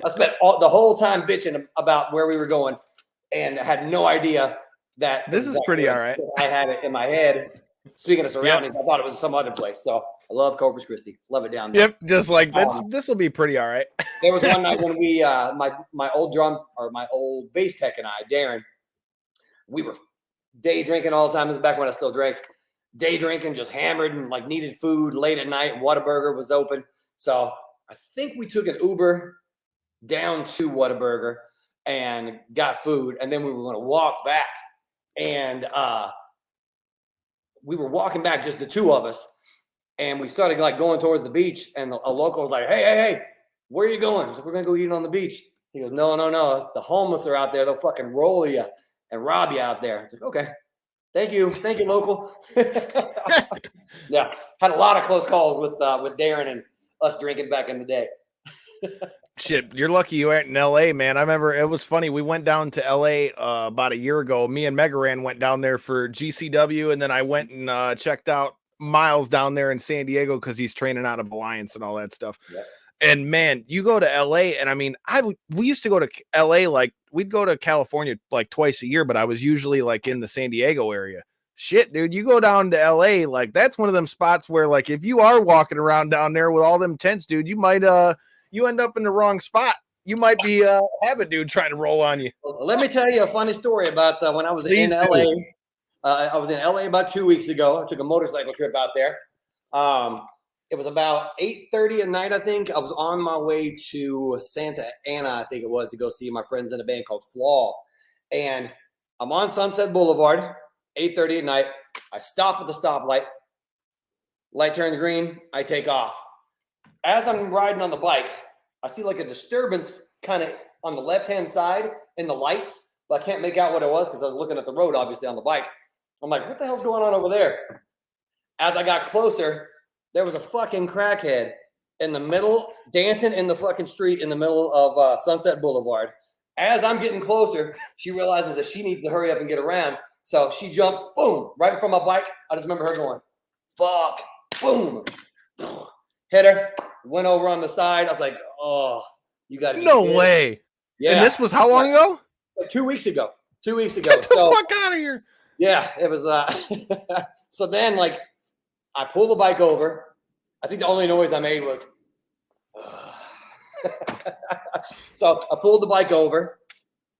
I spent the whole time bitching about where we were going and had no idea that
this is pretty all right.
I had it in my head. Speaking of surroundings, I thought it was some other place. So I love Corpus Christi. Love it down there.
Yep, just like this will be pretty all right.
There was one night when we, my old bass tech and I, Darren, we were day drinking all the time. This is back when I still drank. Day drinking, just hammered and like needed food late at night. Whataburger was open. So I think we took an Uber down to Whataburger and got food. And then we were going to walk back. And we were walking back, just the two of us. And we started like going towards the beach. And a local was like, hey, where are you going? I was like, we're going to go eat on the beach. He goes, no. The homeless are out there. They'll fucking roll you and rob you out there. It's like, okay. Thank you, local. Yeah, had a lot of close calls with Darren and us drinking back in the day.
Shit, you're lucky you aren't in LA, man. I remember it was funny. We went down to LA about a year ago. Me and Megaran went down there for GCW, and then I went and checked out Miles down there in San Diego because he's training out of Alliance and all that stuff. Yeah. And man, you go to LA, and I mean, we used to go to LA, like we'd go to California like twice a year, but I was usually like in the San Diego area. Shit, dude, you go down to LA, like that's one of them spots where like if you are walking around down there with all them tents, dude, you might you end up in the wrong spot. You might be have a dude trying to roll on you.
Well, let me tell you a funny story about when I was in LA. I was in LA about 2 weeks ago. I took a motorcycle trip out there. It was about 8:30 at night, I think. I was on my way to Santa Ana, I think it was, to go see my friends in a band called Flaw. And I'm on Sunset Boulevard, 8:30 at night. I stop at the stoplight. Light turns green. I take off. As I'm riding on the bike, I see like a disturbance kind of on the left-hand side in the lights, but I can't make out what it was because I was looking at the road, obviously, on the bike. I'm like, what the hell's going on over there? As I got closer, there was a fucking crackhead in the middle, dancing in the fucking street in the middle of Sunset Boulevard. As I'm getting closer, she realizes that she needs to hurry up and get around. So she jumps, boom, right from my bike. I just remember her going, fuck, boom, hit her, went over on the side. I was like, oh, you got to
No way. Yeah. And this was how long ago?
Like 2 weeks ago. 2 weeks ago.
Get the fuck out of here.
Yeah, it was. So then, like, I pulled the bike over. I think the only noise I made was. So I pulled the bike over.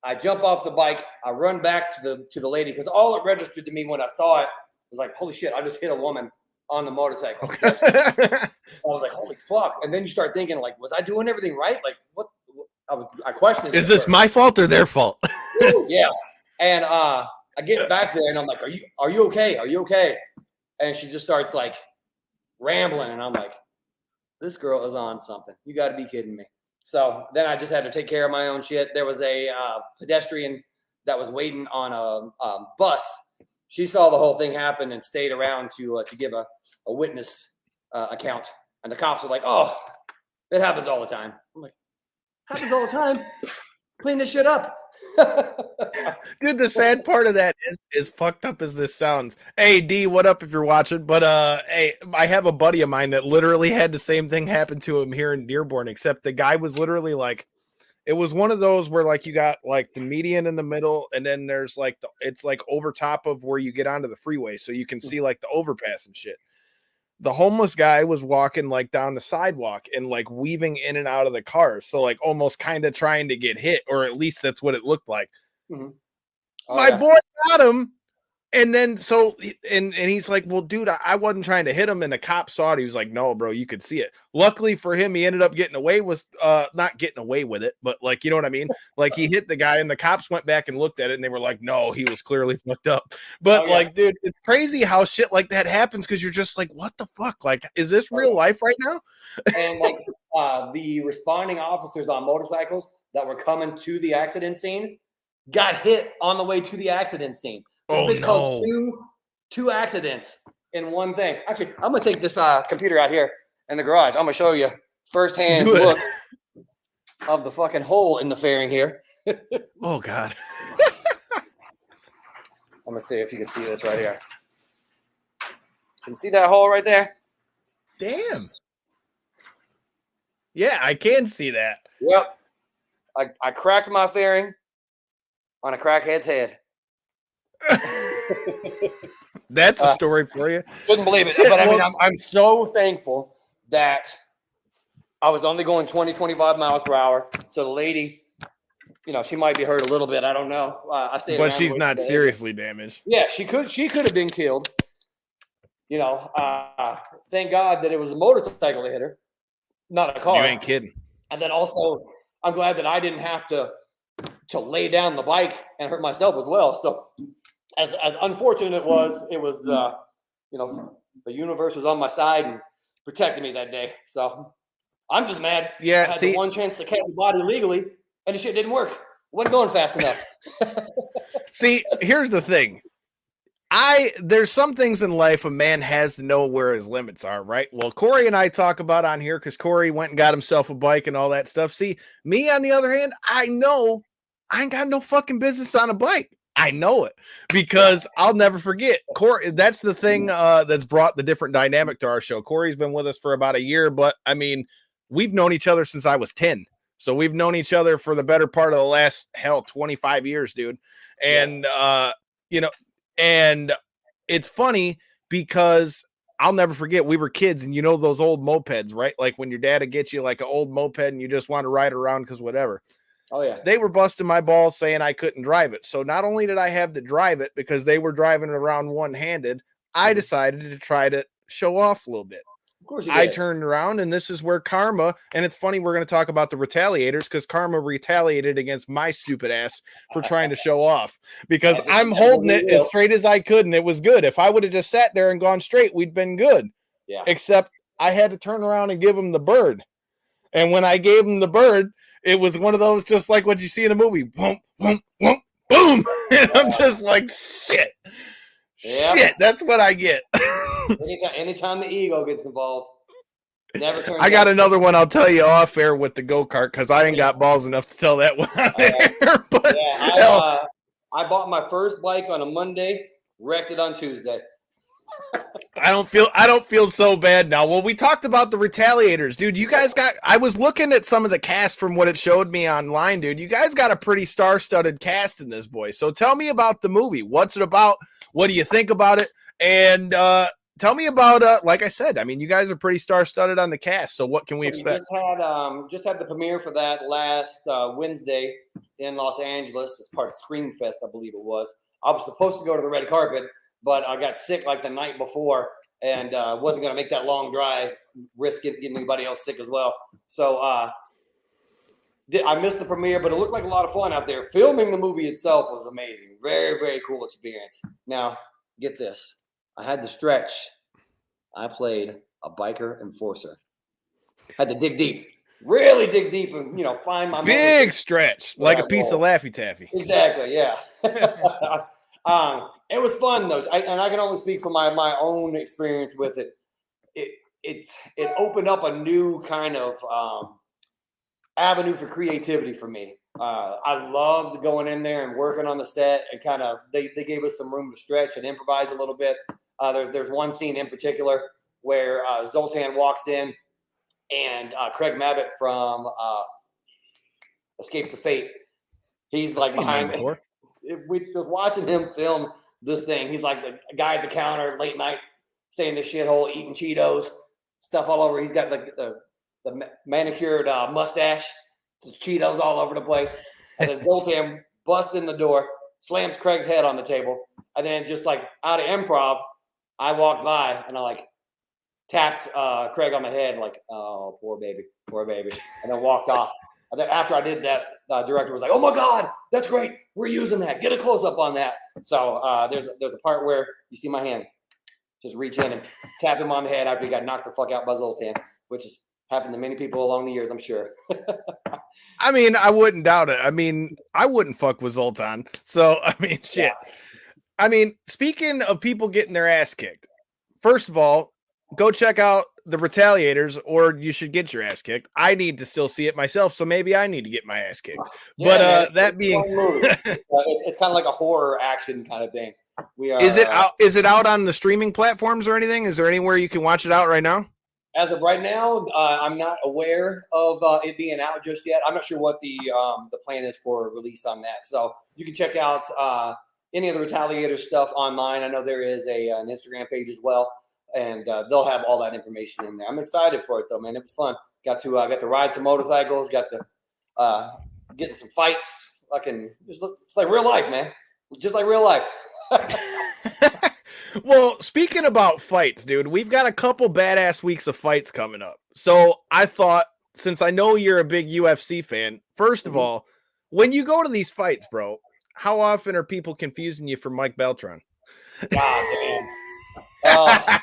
I jump off the bike. I run back to the lady because all it registered to me when I saw it was like, holy shit! I just hit a woman on the motorcycle. I was like, holy fuck! And then you start thinking, like, was I doing everything right? Like, what? I questioned.
Is this my fault or their fault?
Yeah. And I get back there and I'm like, are you okay? Are you okay? And she just starts like rambling, and I'm like, this girl is on something. You got to be kidding me. So then I just had to take care of my own shit. There was a pedestrian that was waiting on a bus. She saw the whole thing happen and stayed around to give a witness account. And the cops were like, oh, it happens all the time. I'm like, happens all the time. Clean this shit up.
Dude, the sad part of that is fucked up as this sounds. Hey, D, what up if you're watching? But hey, I have a buddy of mine that literally had the same thing happen to him here in Dearborn, except the guy was literally like, it was one of those where like you got like the median in the middle, and then there's like it's like over top of where you get onto the freeway, so you can see like the overpass and shit. the homeless guy was walking like down the sidewalk and like weaving in and out of the cars. So like almost kind of trying to get hit, or at least that's what it looked like.
Oh,
My boy got him. And then and he's like, well, dude, I wasn't trying to hit him. And the cop saw it. He was like, no, bro, you could see it. Luckily for him, he ended up getting away with not getting away with it, but like, you know what I mean? Like he hit the guy and the cops went back and looked at it and they were like, no, he was clearly fucked up. But like, dude, it's crazy how shit like that happens because you're just like, what the fuck? Like, is this real life right now?
And like the responding officers on motorcycles that were coming to the accident scene got hit on the way to the accident scene. This caused two accidents in one thing. Actually, I'm gonna take this computer out here in the garage. I'm gonna show you firsthand look of the fucking hole in the fairing here.
Oh God.
I'm gonna see if you can see this right here. Can you see that hole right there?
Damn. Yeah, I can see that.
Yep. I cracked my fairing on a crackhead's head.
That's a story for you.
Couldn't believe it. But I mean, I'm so thankful that I was only going 20, 25 miles per hour. So the lady, you know, she might be hurt a little bit. I don't know. I stayed,
but she's not seriously damaged.
Yeah, she could have been killed. You know, thank God that it was a motorcycle that hit her, not a car.
You ain't kidding.
And then also, I'm glad that I didn't have to lay down the bike and hurt myself as well. So as unfortunate it was, you know, the universe was on my side and protected me that day. So I'm just mad.
Yeah,
I had the one chance to catch the body legally, and the shit didn't work. Wasn't going fast enough.
See, here's the thing. There's some things in life a man has to know where his limits are, right? Well, Corey and I talk about on here because Corey went and got himself a bike and all that stuff. See, me on the other hand, I know I ain't got no fucking business on a bike. I know it because I'll never forget. Corey, that's the thing that's brought the different dynamic to our show. Corey's been with us for about a year, but I mean, we've known each other since I was 10. So we've known each other for the better part of the last 25 years, dude. And you know, and it's funny because I'll never forget we were kids, and you know those old mopeds, right? Like when your dad would get you like an old moped and you just want to ride around because whatever.
Oh, yeah.
They were busting my balls saying I couldn't drive it. So not only did I have to drive it because they were driving around one-handed, I decided to try to show off a little bit.
Of course you did.
I turned around, and this is where karma, and it's funny we're going to talk about the retaliators because karma retaliated against my stupid ass for trying to show off because I'm holding it as straight as I could, and it was good. If I would have just sat there and gone straight, we'd been good.
Yeah.
Except I had to turn around and give him the bird. And when I gave him the bird, it was one of those just like what you see in a movie. Boom, boom, boom, boom. And I'm just like, shit. Yep. Shit, that's what I get.
Anytime the ego gets involved, never turns.
I got another one I'll tell you off air with the go-kart because I ain't got balls enough to tell that one on air. But
yeah, I bought my first bike on a Monday, wrecked it on Tuesday.
I don't feel so bad now. Well, we talked about the retaliators, dude. You guys I was looking at some of the cast from what it showed me online, dude. You guys got a pretty star-studded cast in this, boy. So tell me about the movie. What's it about? What do you think about it? And tell me about, like I said, I mean, you guys are pretty star-studded on the cast. So what can we expect?
Just had the premiere for that last Wednesday in Los Angeles as part of Scream Fest, I believe it was. I was supposed to go to the red carpet, but I got sick like the night before and wasn't going to make that long drive, risk getting anybody else sick as well. So I missed the premiere, but it looked like a lot of fun out there. Filming the movie itself was amazing. Very, very cool experience. Now, get this. I had to stretch. I played a biker enforcer. Had to dig deep. Really dig deep and, you know, find my
big stretch, like a piece of Laffy Taffy.
Exactly, yeah. It was fun though, and I can only speak from my own experience with it. It opened up a new kind of avenue for creativity for me. I loved going in there and working on the set, and kind of they gave us some room to stretch and improvise a little bit. There's one scene in particular where Zoltan walks in, and Craig Mabbitt from Escape to Fate, he's like behind me. We just watching him film this thing. He's like the guy at the counter late night stay in the shithole, eating Cheetos, stuff all over. He's got like the manicured mustache, Cheetos all over the place. And then Zoltan busts in the door, slams Craig's head on the table, and then just like out of improv, I walked by and I like tapped Craig on the head, like, oh, poor baby, and then walked off. And then after I did that, the director was like, oh my God, that's great. We're using that. Get a close up on that. So there's a part where you see my hand. Just reach in and tap him on the head after he got knocked the fuck out by Zoltan, which has happened to many people along the years, I'm sure.
I mean, I wouldn't doubt it. I mean, I wouldn't fuck with Zoltan. So, I mean, shit. Yeah. I mean, speaking of people getting their ass kicked, first of all, go check out the Retaliators, or you should get your ass kicked. I need to still see it myself, so maybe I need to get my ass kicked. Yeah, but man, that being,
it's kind of like a horror action kind of thing. We are.
Is it out on the streaming platforms or anything? Is there anywhere you can watch it out right now?
As of right now, I'm not aware of it being out just yet. I'm not sure what the plan is for release on that. So you can check out any of the Retaliator stuff online. I know there is an Instagram page as well, and they'll have all that information in there. I'm excited for it though, man. It was fun. Got to ride some motorcycles. Got to get in some fights. It's like real life, man. Just like real life.
Well, speaking about fights, dude, we've got a couple badass weeks of fights coming up. So I thought, since I know you're a big UFC fan, first of all, when you go to these fights, bro, how often are people confusing you for Mike Beltran?
God damn.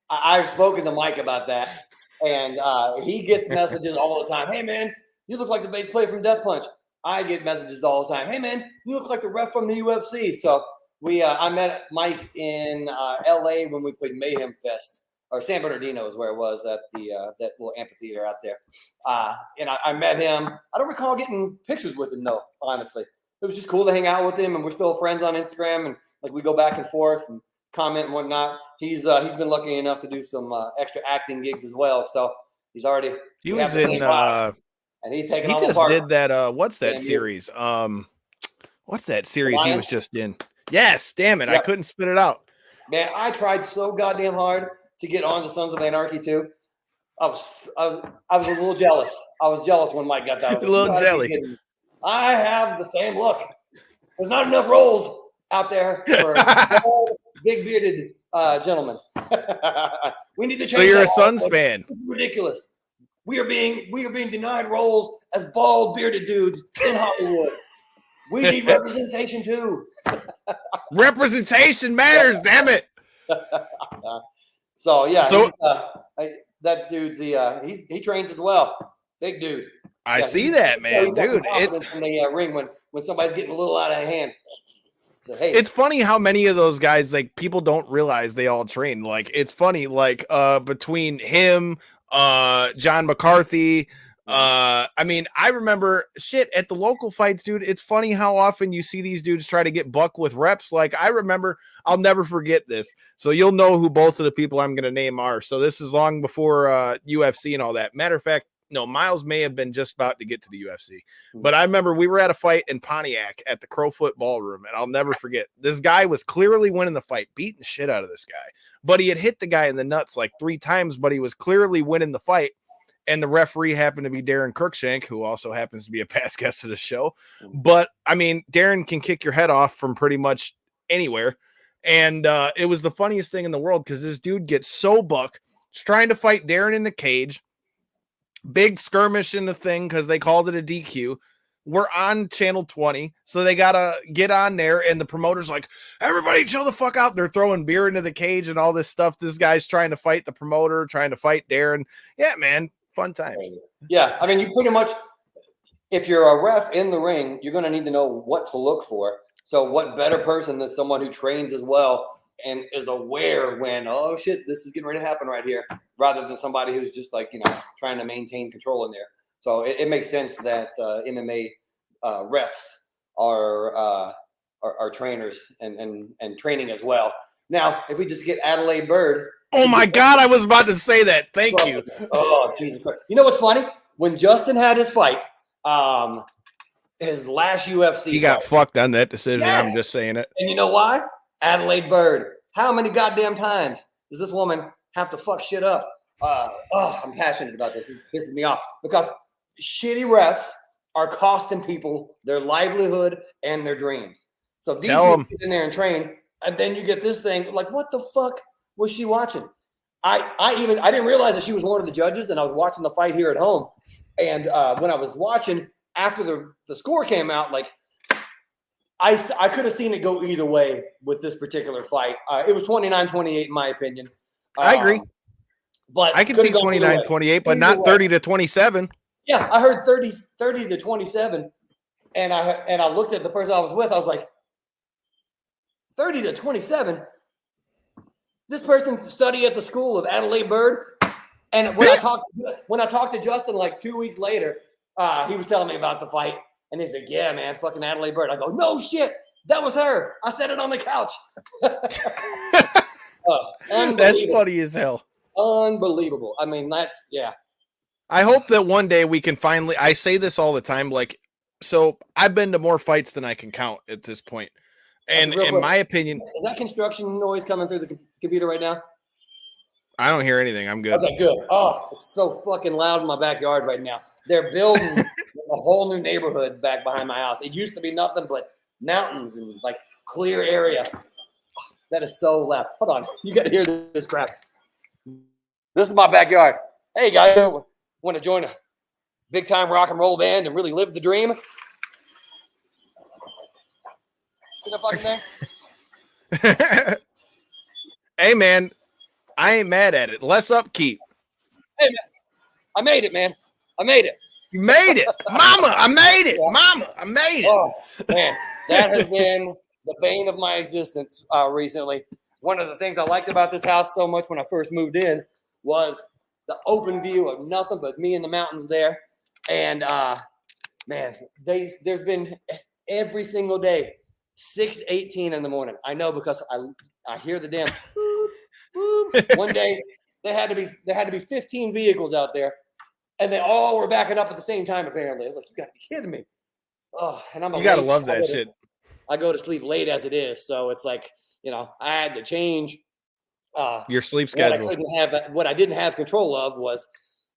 I've spoken to Mike about that, and he gets messages all the time. Hey, man, you look like the bass player from Death Punch. I get messages all the time. Hey, man, you look like the ref from the UFC. So I met Mike in L.A. when we played Mayhem Fest, or San Bernardino is where it was at the that little amphitheater out there. And I met him. I don't recall getting pictures with him, though, honestly. It was just cool to hang out with him, and we're still friends on Instagram, and like we go back and forth and comment and whatnot. He's been lucky enough to do some extra acting gigs as well. So he was in. And he's taking all the part.
He just did that. What's that series? What's that series he was just in? Yes, damn it. Yep. I couldn't spit it out.
Man, I tried so goddamn hard to get on to Sons of Anarchy too. I was a little jealous. I was jealous when Mike got that.
A little jelly.
I have the same look. There's not enough roles out there for all big bearded gentlemen. We need to change.
So you're a Suns fan?
It's ridiculous. We are being denied roles as bald bearded dudes in Hollywood. We need representation too.
Representation matters, damn it.
So yeah, that dude's he trains as well. Big dude.
I see that, man, dude.
It's in the ring when somebody's getting a little out of hand. So, hey.
It's funny how many of those guys, like, people don't realize they all train. Like, it's funny, like, between him, John McCarthy. I mean, I remember shit at the local fights, dude. It's funny how often you see these dudes try to get buck with reps. Like, I remember, I'll never forget this. So you'll know who both of the people I'm going to name are. So this is long before UFC and all that. Matter of fact, no, Miles may have been just about to get to the UFC, but I remember we were at a fight in Pontiac at the Crowfoot Ballroom, and I'll never forget. This guy was clearly winning the fight, beating the shit out of this guy, but he had hit the guy in the nuts like 3 times, but he was clearly winning the fight. And the referee happened to be Darren Kirkshank, who also happens to be a past guest of the show. But I mean, Darren can kick your head off from pretty much anywhere. And it was the funniest thing in the world because this dude gets so buck, he's trying to fight Darren in the cage. Big skirmish in the thing because they called it a DQ. We're on channel 20, so they gotta get on there, and the promoter's like, everybody chill the fuck out. They're throwing beer into the cage and all this stuff. This guy's trying to fight the promoter, trying to fight Darren. Yeah, man, fun times.
Yeah, I mean, you pretty much, if you're a ref in the ring, you're gonna need to know what to look for. So what better person than someone who trains as well and is aware when, oh shit, this is getting ready to happen right here, rather than somebody who's just like, trying to maintain control in there. So it makes sense that MMA refs are trainers and training as well. Now, if we just get Adelaide Bird.
Oh my God, I was about to say that. Thank you.
Oh, Jesus Christ. You know what's funny? When Justin had his fight, his last UFC
he got fucked on that decision.
Yes.
I'm just saying it.
And you know why? Adelaide Bird. How many goddamn times does this woman have to fuck shit up? I'm passionate about this. It pisses me off because shitty refs are costing people their livelihood and their dreams. So these people get in there and train, and then you get this thing like, what the fuck was she watching? I didn't realize that she was one of the judges, and I was watching the fight here at home. And when I was watching after the score came out, like I could have seen it go either way with this particular fight. It was 29-28 in my opinion.
I agree.
But
I can see 29-28, but not 30-27.
Yeah, I heard 30-27, and I looked at the person I was with. I was like, 30-27. This person studied at the school of Adelaide Bird, and when I talked to Justin like 2 weeks later, he was telling me about the fight, and he said, "Yeah, man, fucking Adelaide Bird." I go, "No shit, that was her. I said it on the couch."
That's funny as hell.
Unbelievable. I mean, yeah.
I hope that one day we can finally, I say this all the time, like, so I've been to more fights than I can count at this point. And in my opinion,
is that construction noise coming through the computer right now?
I don't hear anything. I'm good.
Okay, good. Oh, it's so fucking loud in my backyard right now. They're building a whole new neighborhood back behind my house. It used to be nothing but mountains and like clear area. That is so loud. Hold on. You got to hear this crap. This is my backyard. Hey, guys, want to join a big-time rock and roll band and really live the dream? See that fucking thing?
Hey, man, I ain't mad at it. Less upkeep.
Hey, man, I made it, man. I made it.
You made it. Mama, I made it. Mama, I made it.
Oh, man, that has been the bane of my existence recently. One of the things I liked about this house so much when I first moved in was the open view of nothing but me and the mountains there. And, man, there's been every single day, 6:18 in the morning. I know because I hear the damn One day there had to be 15 vehicles out there, and they all were backing up at the same time. Apparently, I was like, "You got to be kidding me!" Oh, and
you gotta love that shit.
I go to sleep late as it is, so it's like I had to change
your sleep schedule.
What I didn't have control of was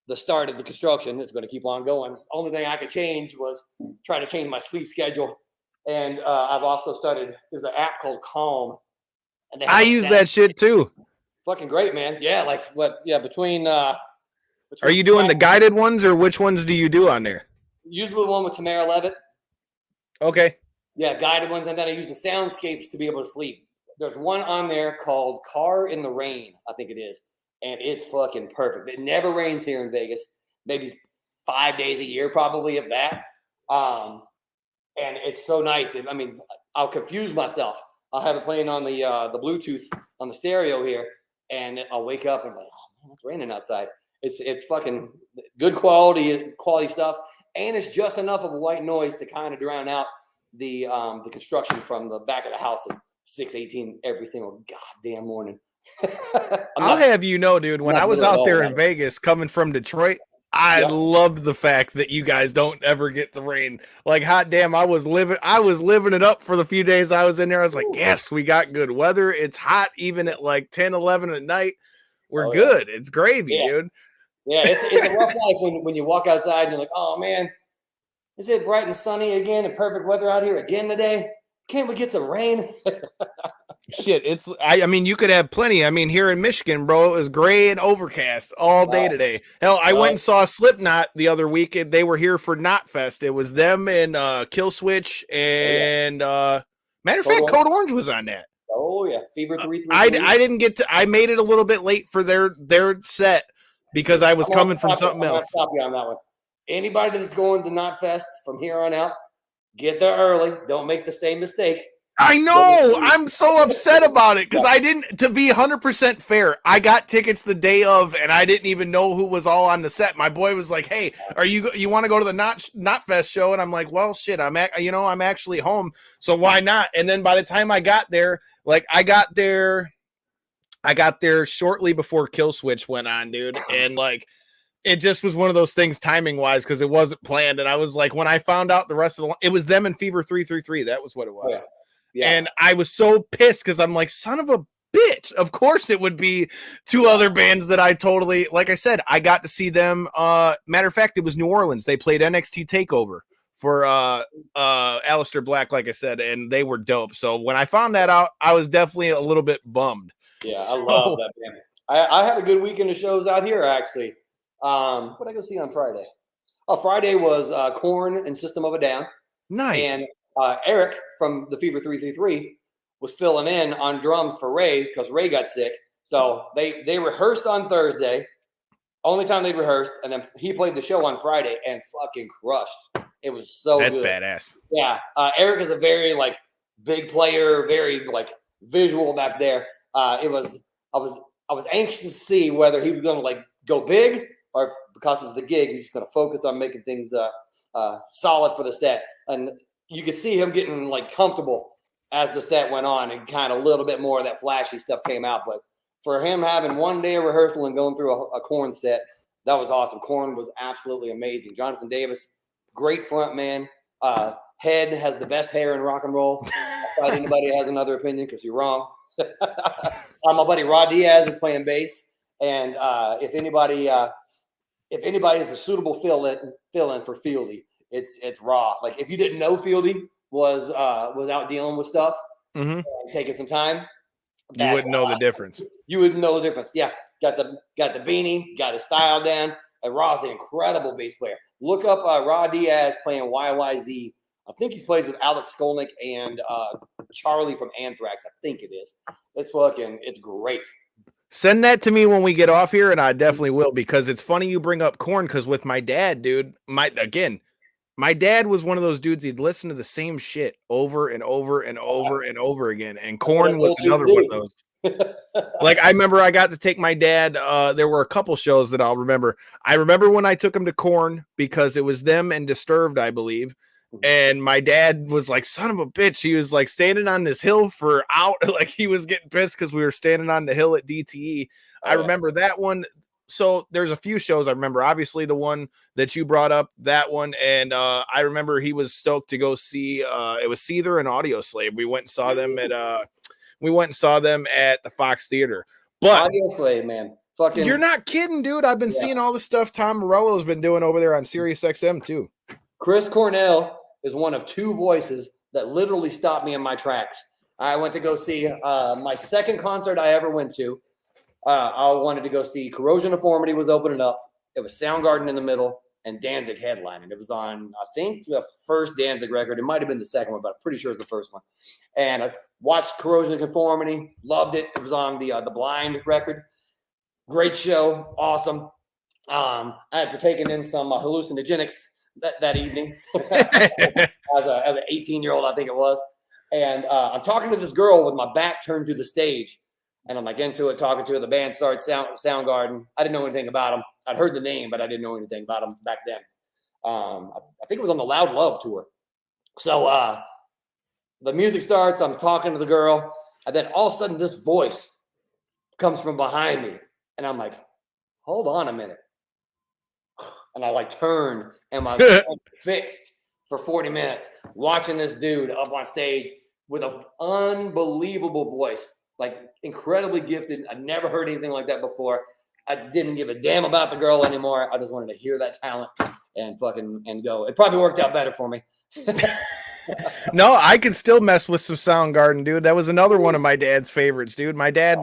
the start of the construction. It's going to keep on going. The only thing I could change was try to change my sleep schedule. And I've also started. There's an app called Calm, and
I use that shit too.
Fucking great, man. Yeah, like what? Yeah, between.
Are you doing the guided ones, or which ones do you do on there?
Usually the one with Tamara Levitt.
Okay.
Yeah, guided ones, and then I use the soundscapes to be able to sleep. There's one on there called Car in the Rain, I think it is, and it's fucking perfect. It never rains here in Vegas. Maybe 5 days a year, probably, if that. And it's so nice. I mean, I'll confuse myself. I'll have it playing on the Bluetooth on the stereo here, and I'll wake up and I'm like, "Oh man, it's raining outside." It's fucking good quality stuff, and it's just enough of a white noise to kind of drown out the construction from the back of the house at 6:18 every single goddamn morning.
I'll have you know, dude, when I was out there in Vegas coming from Detroit, I loved the fact that you guys don't ever get the rain. Like, hot damn, I was living it up for the few days I was in there. I was like, yes, we got good weather. It's hot even at like 10, 11 at night. We're good. It's gravy, dude.
Yeah, it's a rough life when you walk outside and you're like, "Oh man, is it bright and sunny again and perfect weather out here again today? Can't we get some rain?"
Shit, I mean, you could have plenty. I mean, here in Michigan, bro, it was gray and overcast all day today. Hell, I went and saw Slipknot the other week, and they were here for Knotfest. It was them and Kill Switch, and matter of fact, Code Orange was on that.
Oh yeah, Fever 333.
I didn't get to. I made it a little bit late for their set because I was coming from something else.
I'll stop you on that one. Anybody that's going to Knotfest from here on out, get there early. Don't make the same mistake.
I know. I'm so upset about it because I didn't, to be 100% fair, I got tickets the day of and I didn't even know who was all on the set. My boy was like, "Hey, you want to go to the Knotfest show?" And I'm like, "Well, shit, I'm actually home, so why not?" And then by the time I got there, like I got there shortly before Kill Switch went on, dude, and like it just was one of those things timing wise because it wasn't planned. And I was like, when I found out the rest of it was them and Fever 333. That was what it was.
Yeah. Yeah.
And I was so pissed because I'm like, son of a bitch. Of course it would be two other bands that I totally, like I said, I got to see them. Matter of fact, it was New Orleans. They played NXT TakeOver for Aleister Black, like I said, and they were dope. So when I found that out, I was definitely a little bit bummed.
Yeah, I love that band. I had a good weekend of shows out here, actually. What did I go see on Friday? Oh, Friday was Korn and System of a Down.
Nice.
And Eric from the Fever 333 was filling in on drums for Ray because Ray got sick. So they rehearsed on Thursday, only time they rehearsed, and then he played the show on Friday and fucking crushed. It was so
That's
good.
badass.
Yeah, Eric is a very like big player, very like visual back there. I was anxious to see whether he was going to like go big or if, because it was the gig, he was going to focus on making things solid for the set. And you could see him getting like comfortable as the set went on, and kind of a little bit more of that flashy stuff came out. But for him having one day of rehearsal and going through a Korn set, that was awesome. Korn was absolutely amazing. Jonathan Davis, great front man. Head has the best hair in rock and roll. If anybody has another opinion, because you're wrong. My buddy Rod Diaz is playing bass, and if anybody is a suitable fill-in for Fieldy, it's Raw. Like if you didn't know Fieldy was out dealing with stuff and taking some time,
you wouldn't know the difference.
You wouldn't know the difference. Yeah, got the beanie, got his style down, and Raw's an incredible bass player. Look up Rod Diaz playing YYZ. I think he plays with Alex Skolnick and Charlie from Anthrax. I think it is. It's great.
Send that to me when we get off here, and I definitely will, because it's funny you bring up Korn, because with my dad, dude, my dad was one of those dudes, he'd listen to the same shit over and over and over and over again, and Korn was another one of those. Like, I remember I got to take my dad, there were a couple shows that I'll remember. I remember when I took him to Korn, because it was them and Disturbed, I believe. And my dad was like, son of a bitch. He was like standing on this hill for out. Like he was getting pissed because we were standing on the hill at DTE. I remember that one. So there's a few shows I remember. Obviously the one that you brought up, that one. And I remember he was stoked to go see, it was Seether and Audio Slave. We went and saw them at the Fox Theater. But
Audio Slave, man. Fucking,
you're not kidding, dude. I've been seeing all the stuff Tom Morello's been doing over there on Sirius XM too.
Chris Cornell is one of two voices that literally stopped me in my tracks. I went to go see my second concert I ever went to. I wanted to go see Corrosion Deformity was opening up. It was Soundgarden in the middle and Danzig headlining. It was on, I think, the first Danzig record. It might have been the second one, but I'm pretty sure it's the first one. And I watched Corrosion Conformity, loved it. It was on the Blind record. Great show, awesome. I had partaken in some hallucinogenics that evening as an 18-year-old, I think it was. And I'm talking to this girl with my back turned to the stage. And I'm like into it, talking to her. The band started Soundgarden. I didn't know anything about them. I'd heard the name, but I didn't know anything about them back then. I think it was on the Loud Love tour. So the music starts. I'm talking to the girl. And then all of a sudden, this voice comes from behind me. And I'm like, hold on a minute. And I like turn and my fixed for 40 minutes watching this dude up on stage with an unbelievable voice, like incredibly gifted. I'd never heard anything like that before. I didn't give a damn about the girl anymore. I just wanted to hear that talent and go. It probably worked out better for me.
No, I could still mess with some Soundgarden, dude. That was another one of my dad's favorites, dude. My dad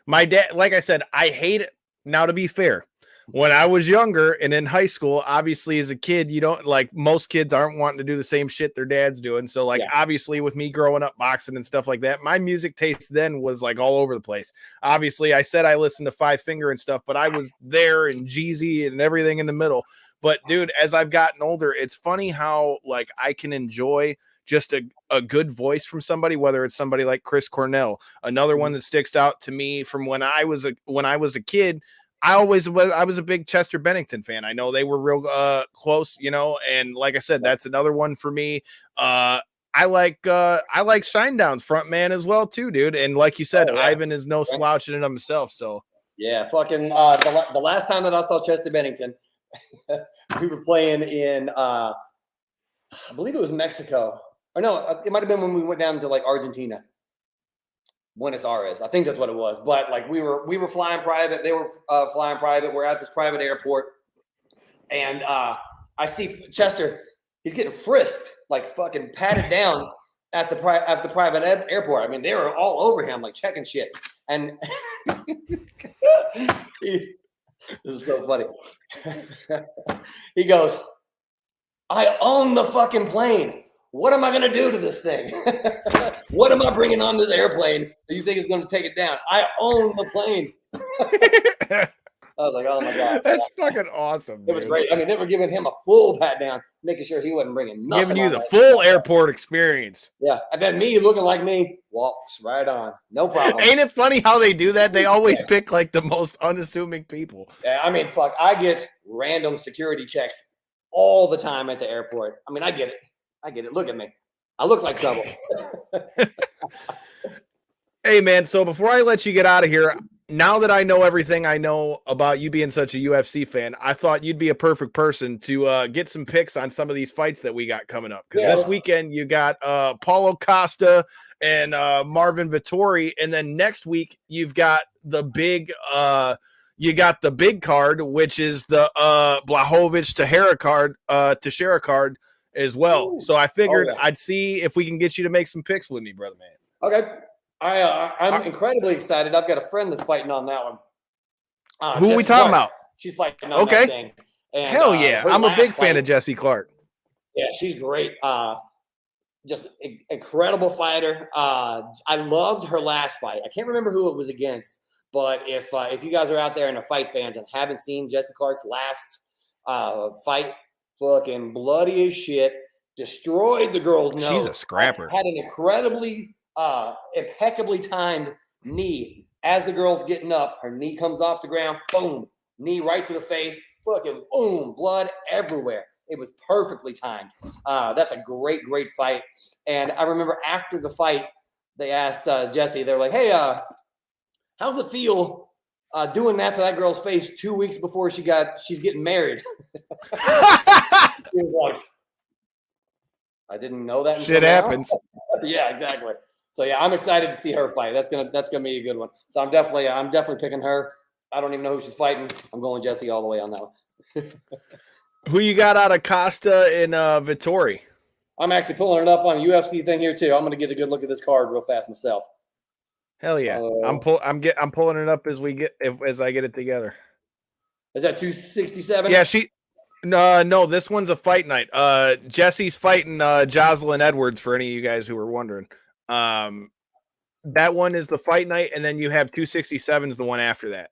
my dad, like I said, I hate it. Now, to be fair, when I was younger and in high school, obviously as a kid, you don't, like, most kids aren't wanting to do the same shit their dad's doing. So like, obviously with me growing up boxing and stuff like that, my music taste then was like all over the place. Obviously I said I listened to Five Finger and stuff, but I was there and Jeezy and everything in the middle. But dude, as I've gotten older, it's funny how like I can enjoy just a good voice from somebody, whether it's somebody like Chris Cornell. Another one that sticks out to me from when I was a kid, I was a big Chester Bennington fan. I know they were real close, you know, and like I said, that's another one for me. I like Shinedown's front man as well too, dude. And like you said, Ivan is no slouch in and of himself. So
yeah, fucking the last time that I saw Chester Bennington, we were playing in I believe it was Mexico, Or no, it might have been when we went down to like Argentina. Buenos Aires, I think that's what it was. But like we were flying private. They were flying private. We're at this private airport, and I see Chester. He's getting frisked, like fucking patted down at the private airport. I mean, they were all over him, like checking shit. And this is so funny. He goes, "I own the fucking plane. What am I going to do to this thing? What am I bringing on this airplane that you think is going to take it down? I own the plane." I was like, oh my God.
That's fucking awesome.
It was great. I mean, they were giving him a full pat down, making sure he wasn't bringing nothing.
Giving you the full airport experience.
Yeah. And then me looking like me walks right on. No problem.
Ain't it funny how they do that? They always pick like the most unassuming people.
Yeah, I mean, fuck, I get random security checks all the time at the airport. I mean, I get it. Look at me. I look like trouble.
Hey, man. So before I let you get out of here, now that I know everything I know about you being such a UFC fan, I thought you'd be a perfect person to get some picks on some of these fights that we got coming up. Because this weekend you got Paulo Costa and Marvin Vettori, and then next week you've got the big card, which is the Blachowicz Teixeira card as well.
Ooh.
So I figured I'd see if we can get you to make some picks with me, brother man.
Okay. I'm incredibly excited. I've got a friend that's fighting on that one.
Who are we talking about?
She's fighting on that thing. And,
hell yeah. I'm a big fan of Jessie Clark.
Yeah, she's great. Just incredible fighter. I loved her last fight. I can't remember who it was against, but if you guys are out there and are fight fans and haven't seen Jessie Clark's last fight, fucking bloody as shit, destroyed the girl's nose.
She's a scrapper.
Had an incredibly impeccably timed knee. As the girl's getting up, her knee comes off the ground, boom, knee right to the face, fucking boom, blood everywhere. It was perfectly timed. That's a great fight. And I remember after the fight, they asked Jessie, they were like, "Hey, how's it feel doing that to that girl's face 2 weeks before she's getting married?" She was like, "I didn't know that."
Shit happens.
Yeah, exactly. So yeah, I'm excited to see her fight. That's gonna be a good one. So I'm definitely picking her. I don't even know who she's fighting. I'm going Jessie all the way on that one.
Who you got out of Costa and Vettori?
I'm actually pulling it up on a UFC thing here too. I'm gonna get a good look at this card real fast myself.
Hell yeah. I'm pulling it up as I get it together.
Is that 267?
Yeah, no, this one's a fight night. Jesse's fighting Jocelyn Edwards, for any of you guys who were wondering. That one is the fight night, and then you have 267 is the one after that.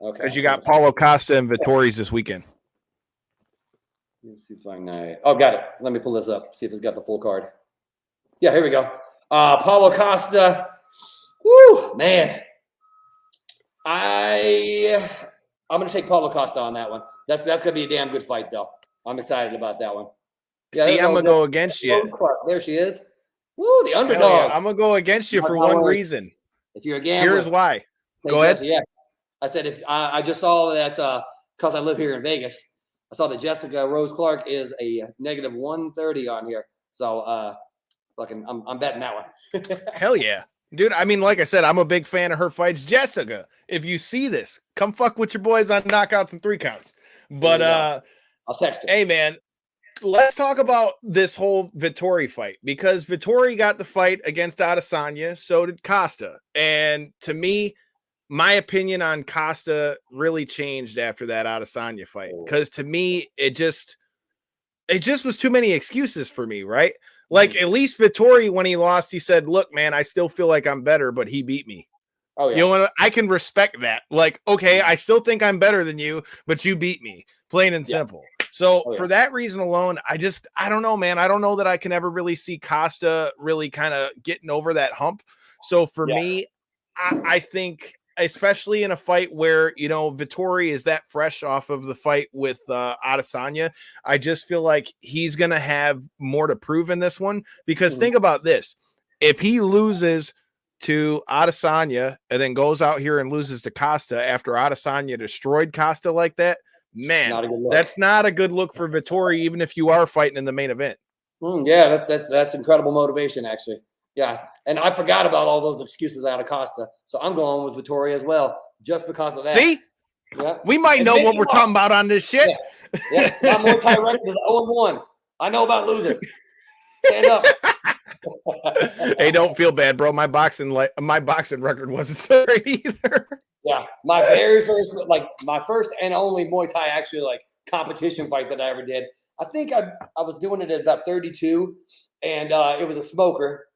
Okay. Because you got Paulo Costa and Vettori's this weekend.
UFC fight night. Oh, got it. Let me pull this up. See if it's got the full card. Yeah, here we go. Paulo Costa. Woo, man. I'm gonna take Paulo Costa on that one. That's gonna be a damn good fight, though. I'm excited about that one. Yeah,
see, I'm gonna go against you.
There she is. Woo, the underdog.
Yeah, I'm gonna go against you for one reason.
If you're a gambler,
here's why. Go
ahead.
ahead.
Yeah, I said if I just saw that because I live here in Vegas, I saw that Jessica Rose Clark is a negative 130 on here. So fucking, I'm betting that one.
Hell yeah. Dude, I mean, like I said, I'm a big fan of her fights. Jessica, if you see this, come fuck with your boys on knockouts and 3 counts. But
I'll text you.
Hey man, let's talk about this whole Vettori fight, because Vettori got the fight against Adesanya, so did Costa. And to me, my opinion on Costa really changed after that Adesanya fight, because to me, it just was too many excuses for me, right? Like, at least Vettori, when he lost, he said, "Look, man, I still feel like I'm better, but he beat me." Oh, yeah. You know what? I can respect that. Like, okay, I still think I'm better than you, but you beat me, plain and simple. So for that reason alone, I don't know, man. I don't know that I can ever really see Costa really kind of getting over that hump. So for me, I think, especially in a fight where, you know, Vettori is that fresh off of the fight with Adesanya, I just feel like he's going to have more to prove in this one, because think about this. If he loses to Adesanya and then goes out here and loses to Costa after Adesanya destroyed Costa like that, man, that's not a good look for Vettori, even if you are fighting in the main event.
Yeah, that's incredible motivation, actually. Yeah, and I forgot about all those excuses out of Costa, so I'm going with Vittoria as well, just because of that.
See,
yeah,
we might know what we're talking about on this shit.
Yeah, my Muay Thai record is 0-1. I know about losing. Stand up.
Hey, don't feel bad, bro. My boxing record wasn't there either.
Yeah, my very first, my first and only Muay Thai actually competition fight that I ever did. I think I was doing it at about 32, and it was a smoker.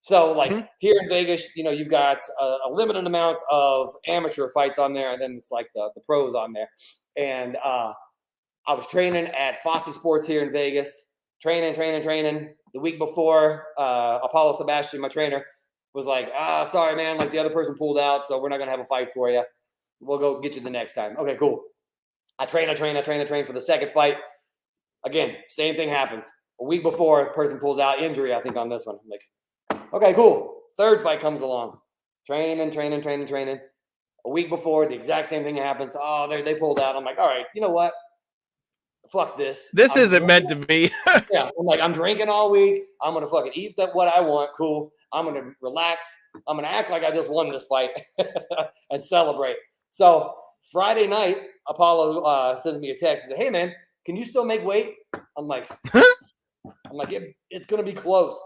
So here in Vegas, you've got a limited amount of amateur fights on there, and then it's like the pros on there. And I was training at Fossey Sports here in Vegas, training. The week before, Apollo Sebastian, my trainer, was like, sorry, man, the other person pulled out, so we're not going to have a fight for you. We'll go get you the next time. Okay, cool. I train for the second fight. Again, same thing happens. A week before, a person pulls out, injury, I think, on this one. I'm like, okay, cool. Third fight comes along. Training. A week before, the exact same thing happens. Oh, they pulled out. I'm like, all right, you know what? Fuck this.
This isn't meant to be.
Yeah, I'm like, I'm drinking all week. I'm going to fucking eat what I want. Cool. I'm going to relax. I'm going to act like I just won this fight and celebrate. So Friday night, Apollo sends me a text. He said, hey, man, can you still make weight? I'm like, it's going to be close.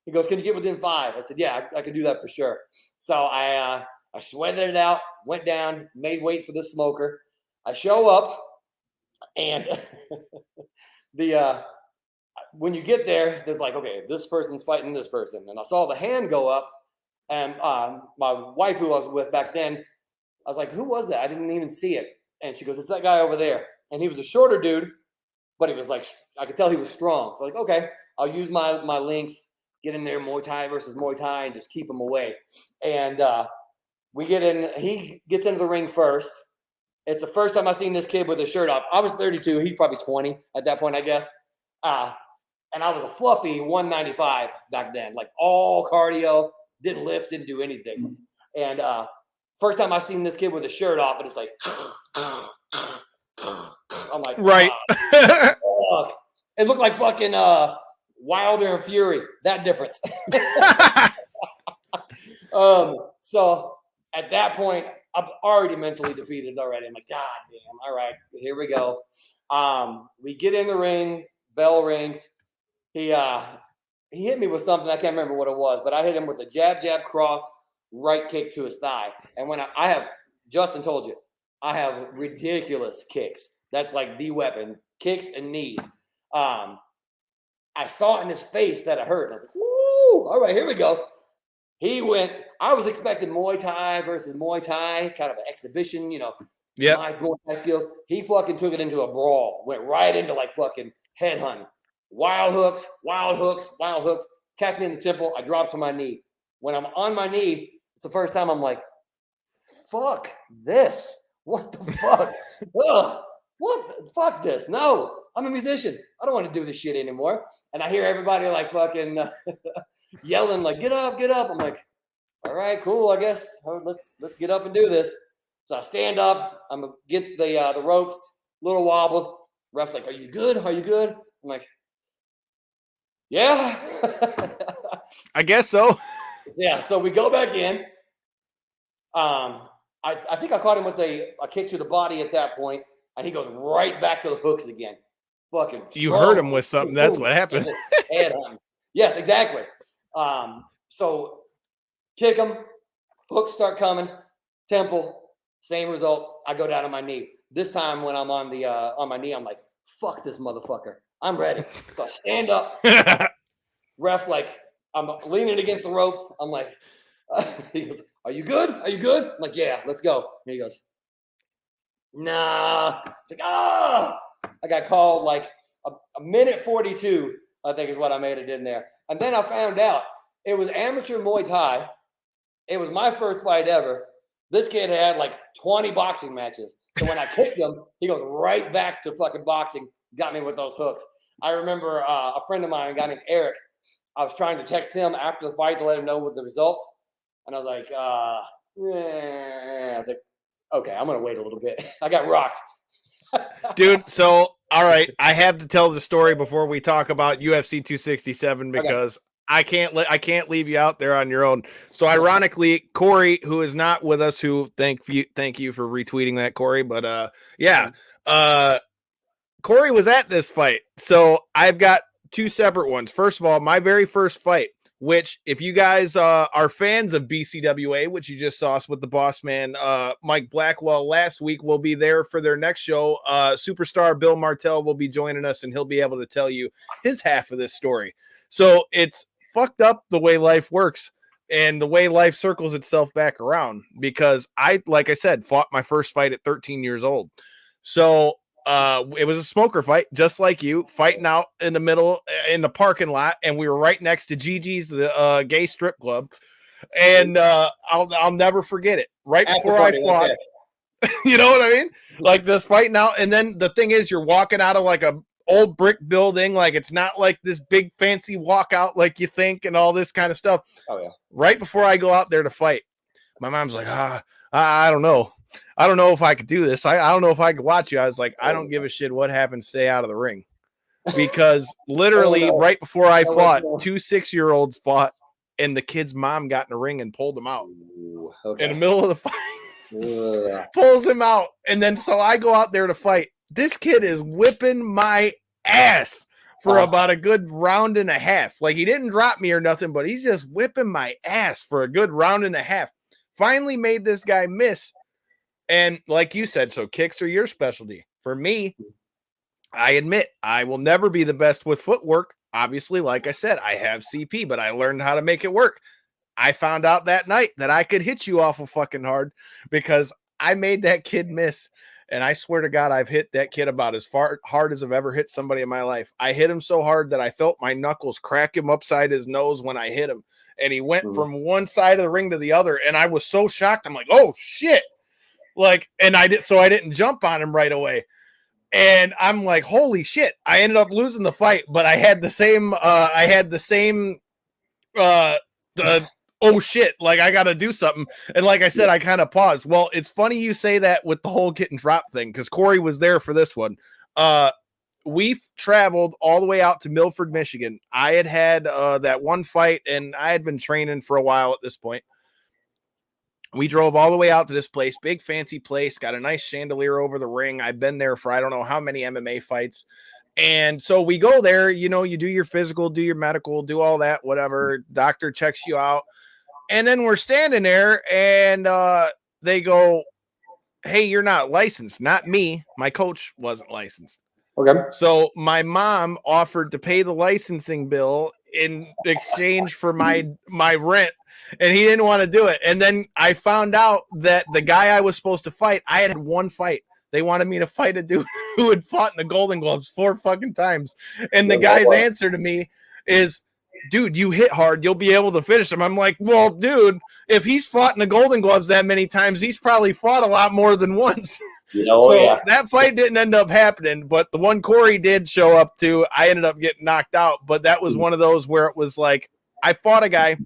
He goes, can you get within 5? I said, yeah, I can do that for sure. So I sweated it out, went down, made weight for this smoker. I show up, and when you get there, there's okay, this person's fighting this person. And I saw the hand go up, and my wife, who I was with back then, I was like, who was that? I didn't even see it. And she goes, it's that guy over there. And he was a shorter dude, but he was I could tell he was strong. So okay, I'll use my length, get in there, Muay Thai versus Muay Thai, and just keep him away. And we get in, he gets into the ring first. It's the first time I've seen this kid with his shirt off. I was 32. He's probably 20 at that point, I guess. And I was a fluffy 195 back then, all cardio, didn't lift, didn't do anything. And first time I seen this kid with his shirt off, and it's like, I'm like,
right.
Fuck. It looked like fucking Wilder and Fury. That difference. So at that point, I'm already mentally defeated already. I'm like, God damn. All right, here we go. We get in the ring, bell rings. He hit me with something. I can't remember what it was, but I hit him with a jab, cross, right kick to his thigh. And when I have, Justin told you, I have ridiculous kicks. That's the weapon, kicks and knees. I saw it in his face that it hurt. I was like, woo, all right, here we go. He went, I was expecting Muay Thai versus Muay Thai, kind of an exhibition, my Muay Thai skills. He fucking took it into a brawl, went right into fucking headhunt. Wild hooks, catch me in the temple. I dropped to my knee. When I'm on my knee, it's the first time I'm like, fuck this. What the fuck? Ugh. Fuck this. No, I'm a musician. I don't want to do this shit anymore. And I hear everybody fucking yelling, get up. I'm like, all right, cool. I guess let's get up and do this. So I stand up. I'm against the ropes, little wobble. Ref's like, are you good? I'm like, yeah.
I guess so.
Yeah. So we go back in. I think I caught him with a kick to the body at that point. And he goes right back to the hooks again. Fucking
you hurt him with something. That's what happened.
Yes, exactly. So kick him, hooks start coming, temple, same result. I go down on my knee. This time when I'm on my knee, I'm like, fuck this motherfucker. I'm ready. So I stand up. Ref's I'm leaning against the ropes. I'm like, he goes, are you good? I'm like, yeah, let's go. And he goes, nah. It's I got called a minute 42, I think is what I made it in there. And then I found out it was amateur Muay Thai. It was my first fight ever. This kid had 20 boxing matches. So when I kicked him, he goes right back to fucking boxing, got me with those hooks. I remember a friend of mine, a guy named Eric, I was trying to text him after the fight to let him know what the results. And I was like, okay, I'm going to wait a little bit. I got rocked.
Dude, so All right, I have to tell the story before we talk about UFC 267 because I can't leave you out there on your own. So ironically, Corey, who is not with us, who thank you for retweeting that, Corey. But Corey was at this fight. So I've got two separate ones. First of all, my very first fight, which if you guys are fans of BCWA, which you just saw us with the boss man, Mike Blackwell last week, will be there for their next show. Superstar Bill Martell will be joining us and he'll be able to tell you his half of this story. So it's fucked up the way life works and the way life circles itself back around because like I said, fought my first fight at 13 years old. So it was a smoker fight, just like you, fighting out in the middle in the parking lot, and we were right next to Gigi's, the gay strip club. And I'll never forget it. Right before I fought, you know what I mean? Like this fighting out, and then the thing is, you're walking out of like a old brick building, like it's not like this big fancy walkout like you think, and all this kind of stuff.
Oh yeah.
Right before I go out there to fight, my mom's like, I don't know. I don't know if I could do this. I don't know if I could watch you. I was like, I don't give a shit what happens. Stay out of the ring. Because literally right before I fought, 2 6-year-olds fought, and the kid's mom got in the ring and pulled him out in the middle of the fight. Pulls him out. And then so I go out there to fight. This kid is whipping my ass for about a good round and a half. Like he didn't drop me or nothing, but he's just whipping my ass for a good round and a half. Finally made this guy miss. And like you said, so kicks are your specialty. For me, I admit I will never be the best with footwork. Obviously, like I said, I have CP, but I learned how to make it work. I found out that night that I could hit you awful fucking hard because I made that kid miss. And I swear to God, I've hit that kid about as hard as I've ever hit somebody in my life. I hit him so hard that I felt my knuckles crack him upside his nose when I hit him. And he went from one side of the ring to the other. And I was so shocked. I'm like, oh shit. Like, and I didn't jump on him right away. And I'm like, holy shit. I ended up losing the fight, but I had the same, oh shit, like I got to do something. And like I said, I kind of paused. Well, it's funny you say that with the whole getting dropped thing, because Corey was there for this one. We traveled all the way out to Milford, Michigan. I had that one fight, and I had been training for a while at this point. We drove all the way out to this place, big fancy place, got a nice chandelier over the ring. I've been there for I don't know how many MMA fights. And so we go there, you know, you do your physical, do your medical, do all that, whatever. Doctor checks you out. And then we're standing there and they go, hey, you're not licensed. Not me. My coach wasn't licensed.
Okay.
So my mom offered to pay the licensing bill in exchange for my rent, and he didn't want to do it. And then I found out that the guy I was supposed to fight, I had one fight. They wanted me to fight a dude who had fought in the Golden Gloves 4 fucking times. And the guy's answer to me is, dude, you hit hard, you'll be able to finish him. I'm like, well, dude, if he's fought in the Golden Gloves that many times, he's probably fought a lot more than once. That fight didn't end up happening, but the one Corey did show up to, I ended up getting knocked out. But that was one of those where it was like, I fought a guy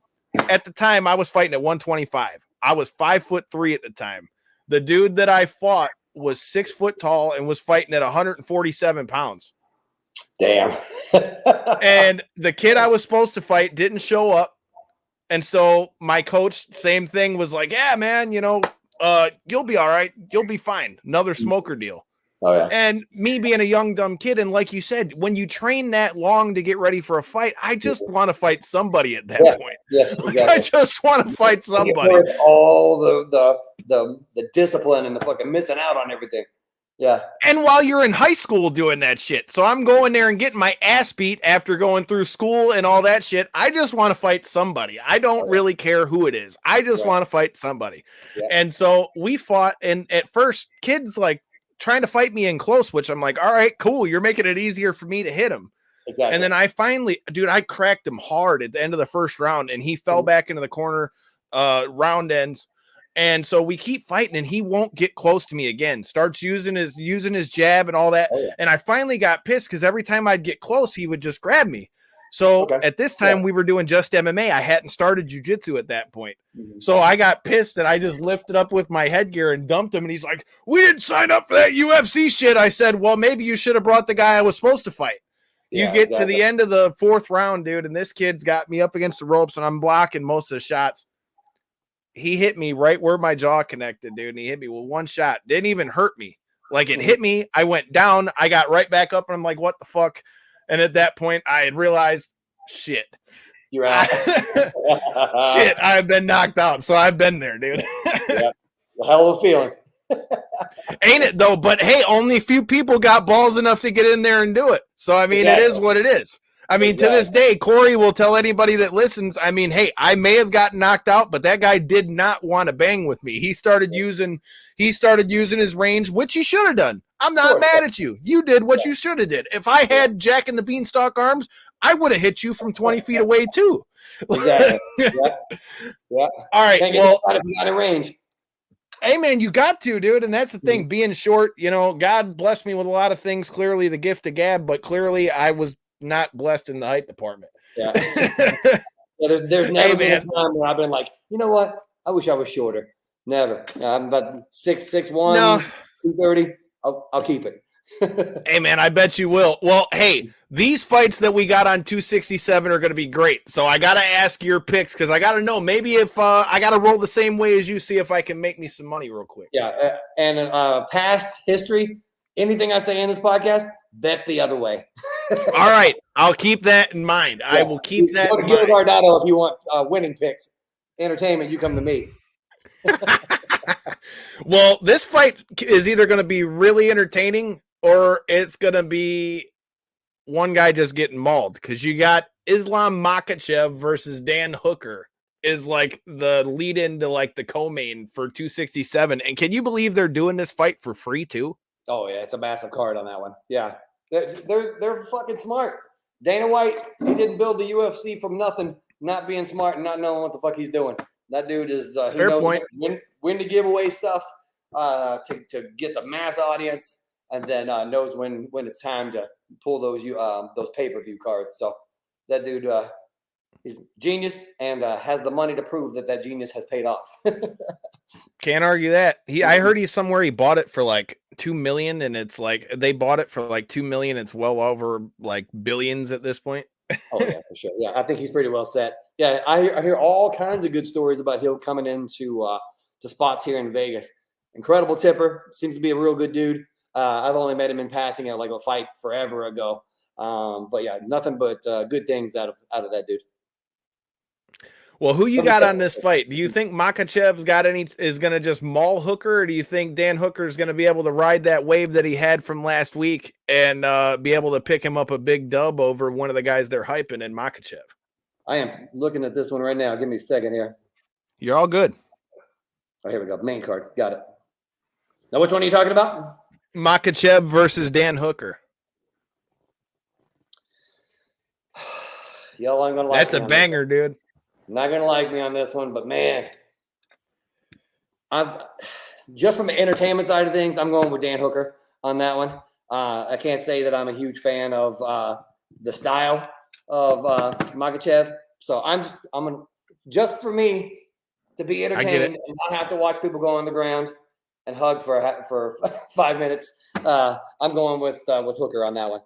at the time. I was fighting at 125. I was 5'3" at the time. The dude that I fought was 6 foot tall and was fighting at 147 pounds.
Damn.
And the kid I was supposed to fight didn't show up. And so my coach, same thing, was like, yeah, man, you know, you'll be all right. You'll be fine. Another smoker deal.
Oh, yeah.
And me being a young, dumb kid, and like you said, when you train that long to get ready for a fight, I just want to fight somebody at that point.
Yes, exactly.
I just want to fight somebody.
All the discipline and the fucking missing out on everything. Yeah.
And while you're in high school doing that shit. So I'm going there and getting my ass beat after going through school and all that shit. I just want to fight somebody. I don't really care who it is. I just want to fight somebody. Yeah. And so we fought, and at first kids like trying to fight me in close, which I'm like, all right, cool. You're making it easier for me to hit him.
Exactly.
And then I finally, dude, I cracked him hard at the end of the first round, and he fell back into the corner, round ends. And so we keep fighting, and he won't get close to me again. Starts using his jab and all that. Oh, yeah. And I finally got pissed because every time I'd get close, he would just grab me. So
Okay.
at this time,
Yeah.
we were doing just MMA. I hadn't started jiu-jitsu at that point.
Mhm.
So I got pissed and I just lifted up with my headgear and dumped him. And he's like, we didn't sign up for that UFC shit. I said, well, maybe you should have brought the guy I was supposed to fight. You
Yeah,
get
exactly.
to the end of the 4th round, dude, and this kid's got me up against the ropes and I'm blocking most of the shots. He hit me right where my jaw connected, dude, and he hit me with one shot. Didn't even hurt me. Like, it hit me. I went down. I got right back up, and I'm like, what the fuck? And at that point, I had realized, shit.
You're out.
Shit, I've been knocked out. So I've been there, dude.
Yeah. A hell of a feeling.
Ain't it, though? But, hey, only a few people got balls enough to get in there and do it. So, I mean,
Exactly.
It is what it is. I mean, to this day, Corey will tell anybody that listens, I mean, hey, I may have gotten knocked out, but that guy did not want to bang with me. He started using his range, which he should have done. I'm not mad at you. You did what you should have did. If I had Jack and the Beanstalk arms, I would have hit you from 20 feet away too.
Exactly. Yeah.
All right.
Can't get
Well,
if you're not in range.
hey, man, you got to, dude. And that's the thing. Being short, God blessed me with a lot of things. Clearly the gift of gab, but clearly I was not blessed in the height department.
Yeah. There's never been a time where I've been like, you know what? I wish I was shorter. Never. I'm about 6'1",
No.
230. I'll keep it.
Hey, man, I bet you will. Well, hey, these fights that we got on 267 are going to be great. So I got to ask your picks because I got to know maybe if I got to roll the same way as you, see if I can make me some money real quick.
Yeah. And past history, anything I say in this podcast, bet the other way.
All right. I'll keep that in mind. I will keep that in mind.
Gardado, if you want winning picks. Entertainment, you come to me.
Well, this fight is either going to be really entertaining or it's going to be one guy just getting mauled because you got Islam Makhachev versus Dan Hooker is like the lead into like the co-main for 267. And can you believe they're doing this fight for free too?
Oh yeah, it's a massive card on that one. Yeah, they're fucking smart. Dana White, he didn't build the UFC from nothing, not being smart and not knowing what the fuck he's doing. That dude is he
Fair
knows
point.
when to give away stuff to get the mass audience, and then knows when it's time to pull those pay-per-view cards. So that dude, he's genius and has the money to prove that genius has paid off.
Can't argue that. I heard he's somewhere he bought it for like $2 million, and it's like they bought it for like $2 million. It's well over like billions at this point.
Oh yeah, for sure. Yeah, I think he's pretty well set. Yeah, I hear all kinds of good stories about him coming into to spots here in Vegas. Incredible tipper. Seems to be a real good dude. I've only met him in passing at like a fight forever ago. But yeah, nothing but good things out of that dude.
Well, who you got on this fight? Do you think Makhachev's is going to just maul Hooker, or do you think Dan Hooker is going to be able to ride that wave that he had from last week and be able to pick him up a big dub over one of the guys they're hyping in Makhachev?
I am looking at this one right now. Give me a second here.
You're all good.
Oh, here we go. Main card. Got it. Now, which one are you talking about?
Makhachev versus Dan Hooker.
Y'all aren't going to like
That's a banger, dude.
Not going to like me on this one, but man, I've just from the entertainment side of things, I'm going with Dan Hooker on that one. I can't say that I'm a huge fan of the style of Makhachev. So I'm just for me to be entertained and not have to watch people go on the ground and hug for 5 minutes. I'm going with Hooker on that one.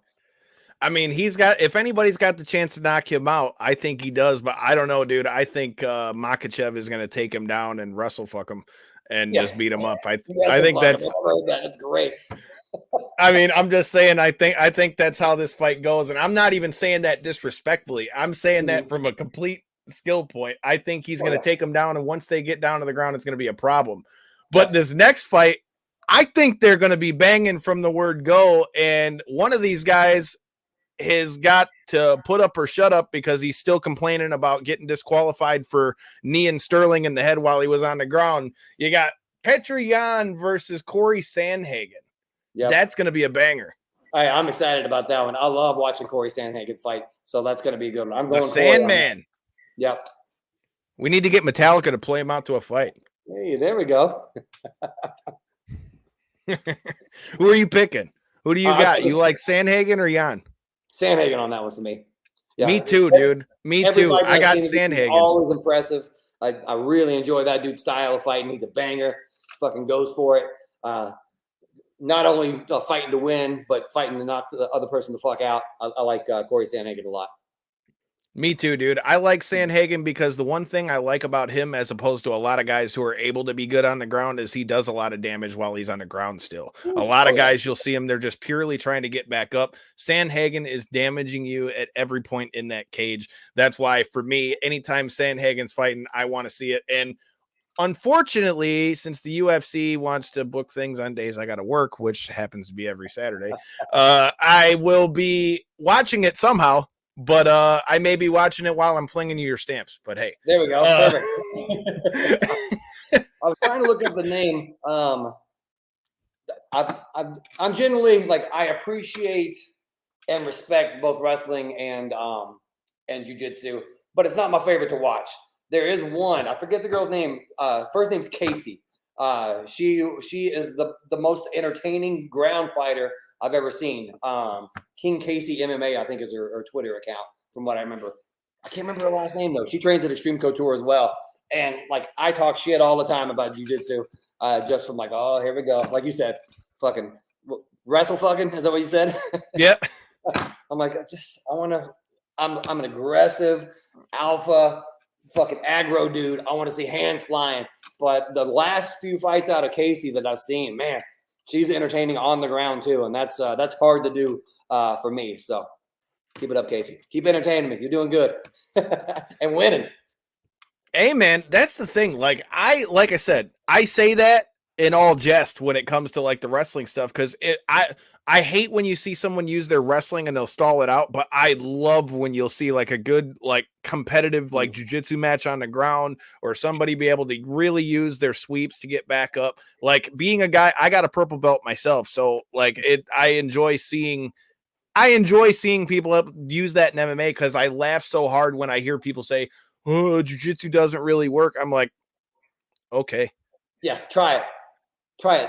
I mean, if anybody's got the chance to knock him out, I think he does, but I don't know, dude. I think Makhachev is going to take him down and wrestle fuck him and just beat him up. I think that's
great.
I mean, I'm just saying, I think that's how this fight goes. And I'm not even saying that disrespectfully. I'm saying that from a complete skill point. I think he's going to take him down. And once they get down to the ground, it's going to be a problem. But this next fight, I think they're going to be banging from the word go. And one of these guys has got to put up or shut up because he's still complaining about getting disqualified for kneeing Sterling in the head while he was on the ground. You got Petr Yan versus Corey Sandhagen. Yep. That's going to be a banger.
I'm excited about that one. I love watching Corey Sandhagen fight, so that's going to be a good one. I'm going
the Sandman.
Yep.
We need to get Metallica to play him out to a fight.
Hey, there we go.
Who are you picking? Who do you got? You like Sandhagen or Yan?
Sandhagen on that one for me. Yeah.
Me too, dude. Me
Every
too.
fight
I
I've
got
seen, he's
Sandhagen.
always impressive. I really enjoy that dude's style of fighting. He's a banger. Fucking goes for it. Not only fighting to win, but fighting to knock the other person the fuck out. I like Corey Sandhagen a lot.
Me too, dude. I like Sandhagen because the one thing I like about him, as opposed to a lot of guys who are able to be good on the ground, is he does a lot of damage while he's on the ground still. A lot of guys, you'll see him, they're just purely trying to get back up. Sandhagen is damaging you at every point in that cage. That's why, for me, anytime Sandhagen's fighting, I want to see it. And unfortunately, since the UFC wants to book things on days I got to work, which happens to be every Saturday, I will be watching it somehow. But I may be watching it while I'm flinging you your stamps. But hey,
there we go. Perfect. I was trying to look up the name. I'm generally like, I appreciate and respect both wrestling and jiu-jitsu, but it's not my favorite to watch. There is one, I forget the girl's name. First name's Casey. She is the most entertaining ground fighter I've ever seen. King Casey MMA, I think, is her Twitter account, from what I remember. I can't remember her last name though. She trains at Extreme Couture as well. And like, I talk shit all the time about jiu-jitsu, just from like, oh, here we go. Like you said, fucking wrestle fucking. Is that what you said?
Yeah.
I'm like, I'm an aggressive alpha fucking aggro dude. I want to see hands flying. But the last few fights out of Casey that I've seen, man, she's entertaining on the ground too, and that's hard to do for me. So keep it up, Casey. Keep entertaining me. You're doing good and winning.
Hey, man, that's the thing. Like I said, I say that in all jest when it comes to like the wrestling stuff, because I hate when you see someone use their wrestling and they'll stall it out, but I love when you'll see like a good, like competitive, like jiu-jitsu match on the ground, or somebody be able to really use their sweeps to get back up. Like, being a guy, I got a purple belt myself. So like I enjoy seeing people use that in MMA, because I laugh so hard when I hear people say, oh, jiu-jitsu doesn't really work. I'm like, okay.
Yeah, try it.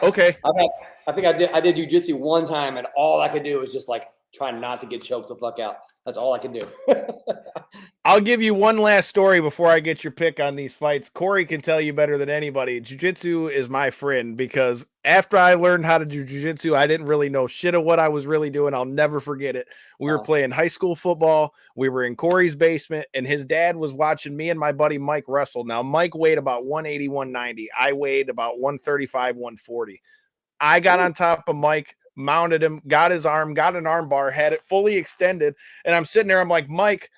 Okay.
I think I did jiu-jitsu one time, and all I could do was just like try not to get choked the fuck out. That's all I could do.
I'll give you one last story before I get your pick on these fights. Corey can tell you better than anybody. Jiu-jitsu is my friend, because after I learned how to do jiu-jitsu, I didn't really know shit of what I was really doing. I'll never forget it. We were playing high school football. We were in Corey's basement, and his dad was watching me and my buddy Mike wrestle. Now, Mike weighed about 180, 190. I weighed about 135, 140. I got on top of Mike, mounted him, got his arm, got an arm bar, had it fully extended. And I'm sitting there, I'm like, Mike,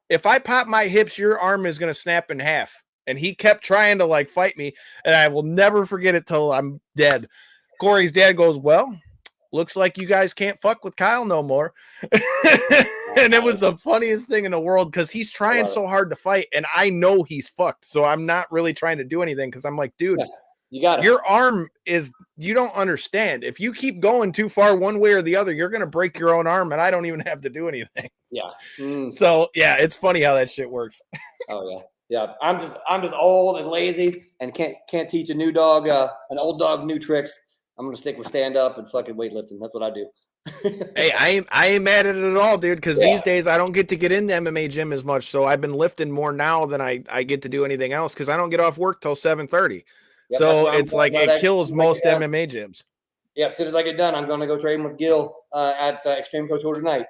if I pop my hips, your arm is going to snap in half. And he kept trying to like fight me. And I will never forget it till I'm dead. Corey's dad goes, well, looks like you guys can't fuck with Kyle no more. And it was the funniest thing in the world, because he's trying so hard to fight. And I know he's fucked. So I'm not really trying to do anything, because I'm like, dude,
you got it.
Your arm is, you don't understand. If you keep going too far one way or the other, you're going to break your own arm, and I don't even have to do anything.
Yeah.
So yeah, it's funny how that shit works.
Oh yeah. Yeah. I'm just old and lazy and can't teach a new dog, an old dog, new tricks. I'm going to stick with stand up and fucking weightlifting. That's what I do.
Hey, I ain't mad at it at all, dude, because these days I don't get to get in the MMA gym as much. So I've been lifting more now than I get to do anything else, because I don't get off work till 7:30.
Yep,
so it's like it kills most MMA gyms.
Yeah, as soon as I get done, I'm going to go train with Gil at Extreme Couture tonight.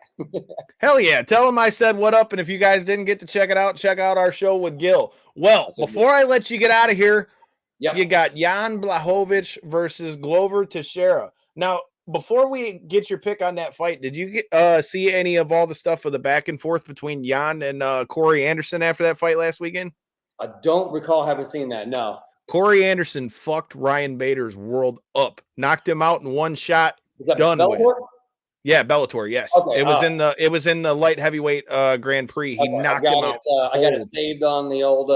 Hell yeah. Tell him I said what up. And if you guys didn't get to check it out, check out our show with Gil. Well, before I let you get out of here, you got Jan Blachowicz versus Glover Teixeira. Now, before we get your pick on that fight, did you see any of all the stuff of the back and forth between Jan and Corey Anderson after that fight last weekend?
I don't recall having seen that, no.
Corey Anderson fucked Ryan Bader's world up, knocked him out in one shot.
Is that
done
Bellator?
with. Yeah, Bellator. Yes,
okay,
it was in the light heavyweight Grand Prix. He knocked him out.
I got it saved on the old.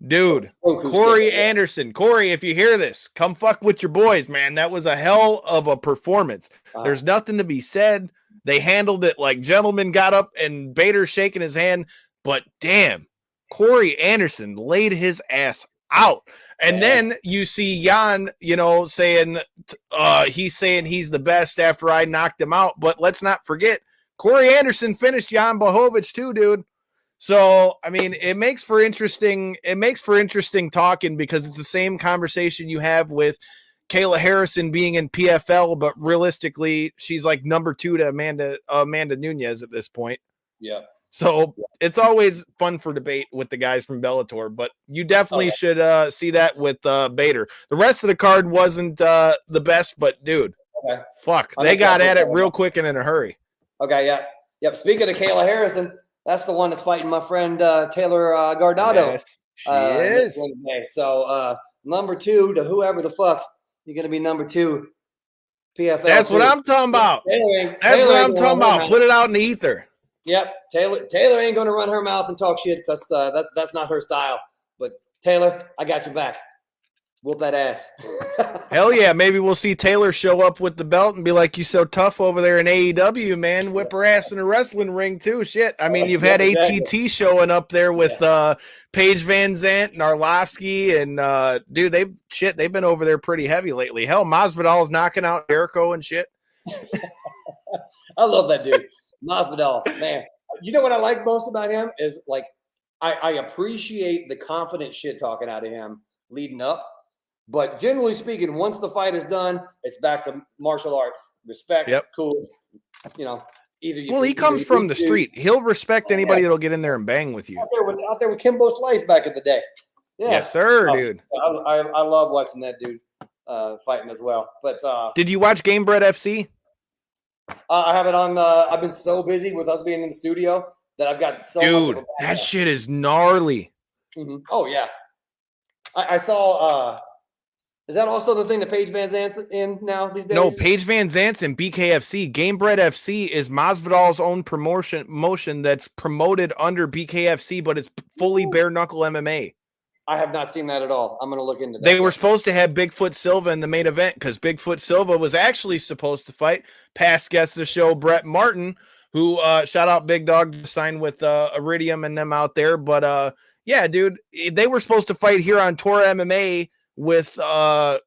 Dude, Corey Anderson. Corey, if you hear this, come fuck with your boys, man. That was a hell of a performance. There's nothing to be said. They handled it like gentlemen, got up, and Bader shaking his hand. But damn, Corey Anderson laid his ass out. And then you see Jan, saying he's the best after I knocked him out. But let's not forget, Corey Anderson finished Jan Blachowicz too, dude. So, I mean, it makes for interesting talking because it's the same conversation you have with Kayla Harrison being in PFL, but realistically, she's like number 2 to Amanda Nunes at this point.
Yeah.
So it's always fun for debate with the guys from Bellator, but you definitely should see that with Bader. The rest of the card wasn't the best, but dude, fuck, they got at it real quick and in a hurry.
Okay, yeah. Yep. Speaking of Kayla Harrison, that's the one that's fighting my friend Taylor Gardado.
Yes, she is.
So number 2 to whoever the fuck you're going to be number 2 PFL.
That's what I'm talking about. That's what I'm talking about. Put it out in the ether.
Yep, Taylor ain't going to run her mouth and talk shit because that's not her style. But Taylor, I got your back. Whoop that ass.
Hell yeah, maybe we'll see Taylor show up with the belt and be like, "You so tough over there in AEW, man. Whip her ass in a wrestling ring too." Shit, I mean, you've had ATT showing up there with Paige Van Zant and Arlovsky, and dude, they've been over there pretty heavy lately. Hell, Masvidal's knocking out Jericho and shit.
I love that dude. Masvidal, man. You know what I like most about him is like I appreciate the confident shit talking out of him leading up. But generally speaking, once the fight is done, it's back to martial arts. Respect, cool. You know,
he comes from the street. He'll respect anybody that'll get in there and bang with you.
Out there with Kimbo Slice back in the day. Yeah.
Yes, sir, dude.
I love watching that dude fighting as well. But
did you watch Game Bread FC?
I have it on. I've been so busy with us being in the studio that I've got so much.
Dude, that shit is gnarly.
Mm-hmm. Oh yeah, I saw. Is that also the thing that Paige Van Zant's in now these days?
No, Paige Van Zant's in BKFC. Game Bread FC is Masvidal's own promotion that's promoted under BKFC, but it's fully bare knuckle MMA.
I have not seen that at all. I'm going to look into that.
They were supposed to have Bigfoot Silva in the main event because Bigfoot Silva was actually supposed to fight past guest of the show, Brett Martin, who shout out Big Dog, signed with Iridium and them out there. But yeah, dude, they were supposed to fight here on Tour MMA with Darren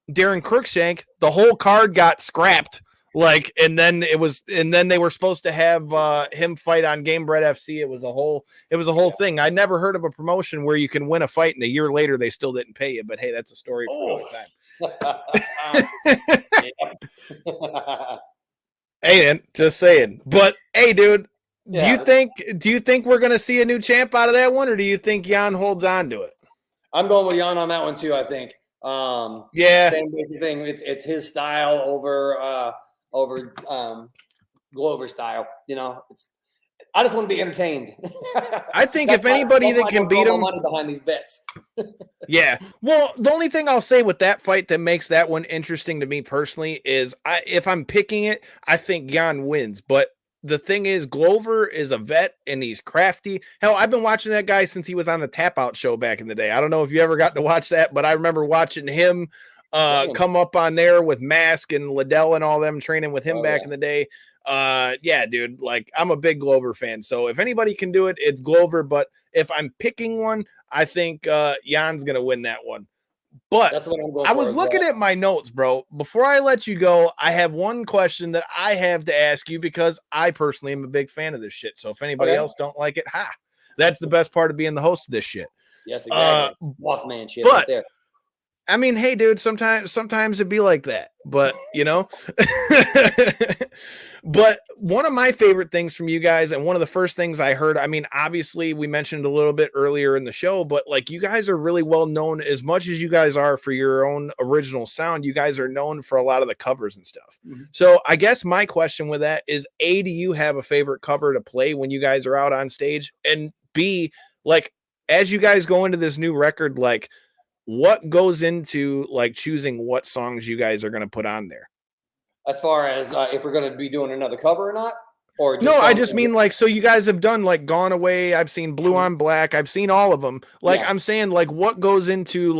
Cruikshank. The whole card got scrapped. And then they were supposed to have him fight on Game Bread FC. It was a whole thing. I never heard of a promotion where you can win a fight and a year later they still didn't pay you. But hey, that's a story for another time. Hey, man, just saying. But hey, dude, do you think we're gonna see a new champ out of that one, or do you think Jan holds on to it?
I'm going with Jan on that one too. I think. Same basic thing. It's his style over Glover style. You know, I just want to be entertained.
I think if anybody that can beat him,
money behind these bets.
Yeah. Well, the only thing I'll say with that fight that makes that one interesting to me personally is if I'm picking it, I think Jan wins. But the thing is, Glover is a vet and he's crafty. Hell, I've been watching that guy since he was on the Tap Out show back in the day. I don't know if you ever got to watch that, but I remember watching him come up on there with Mask and Liddell and all them, training with him back in the day. Yeah, dude, I'm a big Glover fan. So if anybody can do it, it's Glover. But if I'm picking one, I think Jan's going to win that one. But
that's what I'm going
I was looking at my notes, bro. Before I let you go, I have one question that I have to ask you because I personally am a big fan of this shit. So if anybody else don't like it, that's the best part of being the host of this shit.
Yes, exactly. Boss man shit right there.
I mean, hey, dude, sometimes it'd be like that, but but one of my favorite things from you guys, and one of the first things I heard, I mean, obviously we mentioned a little bit earlier in the show, but you guys are really well known. As much as you guys are for your own original sound, you guys are known for a lot of the covers and stuff. Mm-hmm. So I guess my question with that is, A, do you have a favorite cover to play when you guys are out on stage? And B, as you guys go into this new record, what goes into choosing what songs you guys are going to put on there?
As far as if we're going to be doing another cover or not? Or just
I just mean so you guys have done Gone Away. I've seen Blue on Black. I've seen all of them. I'm saying what goes into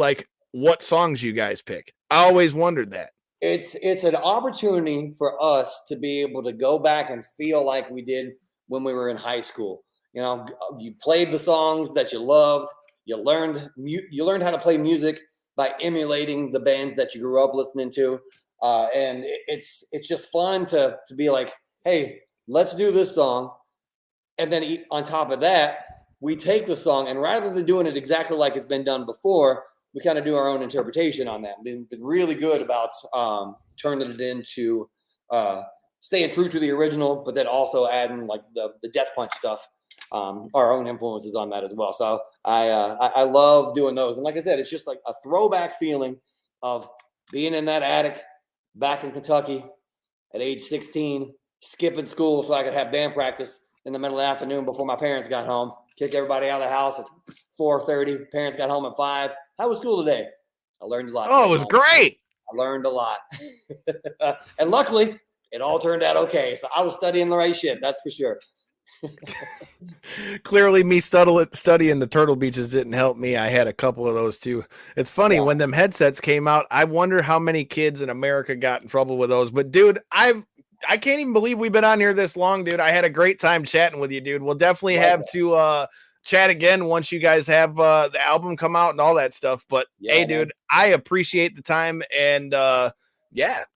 what songs you guys pick? I always wondered that.
It's an opportunity for us to be able to go back and feel like we did when we were in high school. You know, you played the songs that you loved. You learned how to play music by emulating the bands that you grew up listening to, and it's just fun to be like, hey, let's do this song. And then on top of that, we take the song, and rather than doing it exactly like it's been done before, we kind of do our own interpretation on that. Been really good about turning it into staying true to the original, but then also adding like the Death Punch stuff, our own influences on that as well. So I love doing those. And like I said, it's just like a throwback feeling of being in that attic back in Kentucky at age 16, skipping school so I could have band practice in the middle of the afternoon before my parents got home, kick everybody out of the house at 4:30. Parents got home at 5. How was school today? I learned a lot.
Oh, it was great.
I learned a lot. And luckily, it all turned out okay. So I was studying the right shit, that's for sure.
Clearly, me studying the Turtle Beaches didn't help me. I had a couple of those too. It's funny, when them headsets came out, I wonder how many kids in America got in trouble with those. But dude, I can't even believe we've been on here this long, dude. I had a great time chatting with you, dude. We'll definitely have to chat again once you guys have the album come out and all that stuff. But hey, dude, I appreciate the time, and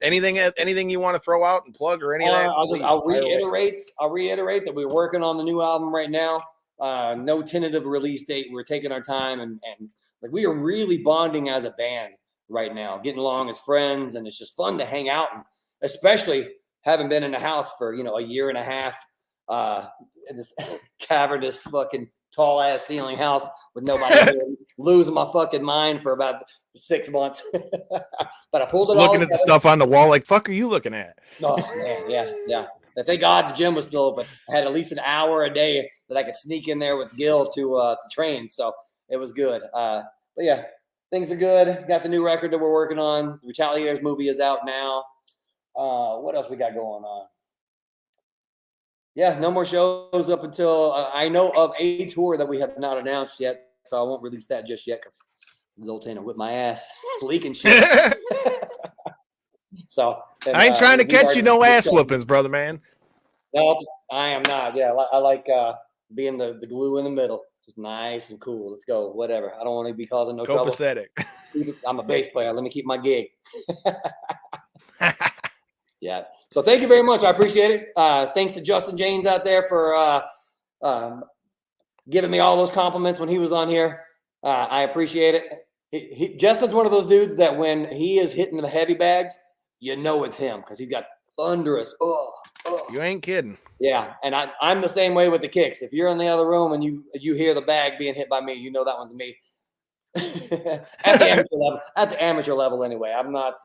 anything you want to throw out and plug or any of that?
I'll reiterate that we're working on the new album right now. No tentative release date. We're taking our time, and like we are really bonding as a band right now, getting along as friends, and it's just fun to hang out, and especially having been in the house for a year and a half in this cavernous fucking tall ass ceiling house with nobody here, losing my fucking mind for about 6 months. But I pulled it all
looking at the stuff on the wall like, fuck are you looking at?
Oh man, yeah. Thank God the gym was still open. I had at least an hour a day that I could sneak in there with Gil to train, so it was good. But yeah, things are good. Got the new record that we're working on. The Retaliators movie is out now. What else we got going on? Yeah, no more shows up until I know of a tour that we have not announced yet, so I won't release that just yet because Zoltan will whip my ass leaking shit. So
I ain't trying to catch you no ass whoopings, brother, man.
No, I am not. Yeah, I like being the glue in the middle, just nice and cool. Let's go, whatever. I don't want to be causing no trouble.
Copacetic.
I'm a bass player. Let me keep my gig. Yeah. So thank you very much. I appreciate it. Thanks to Justin Jaynes out there for giving me all those compliments when he was on here. I appreciate it. Justin's one of those dudes that when he is hitting the heavy bags, you know it's him because he's got thunderous.
You ain't kidding.
Yeah, and I'm the same way with the kicks. If you're in the other room and you hear the bag being hit by me, you know that one's me. At the amateur level, anyway. I'm not.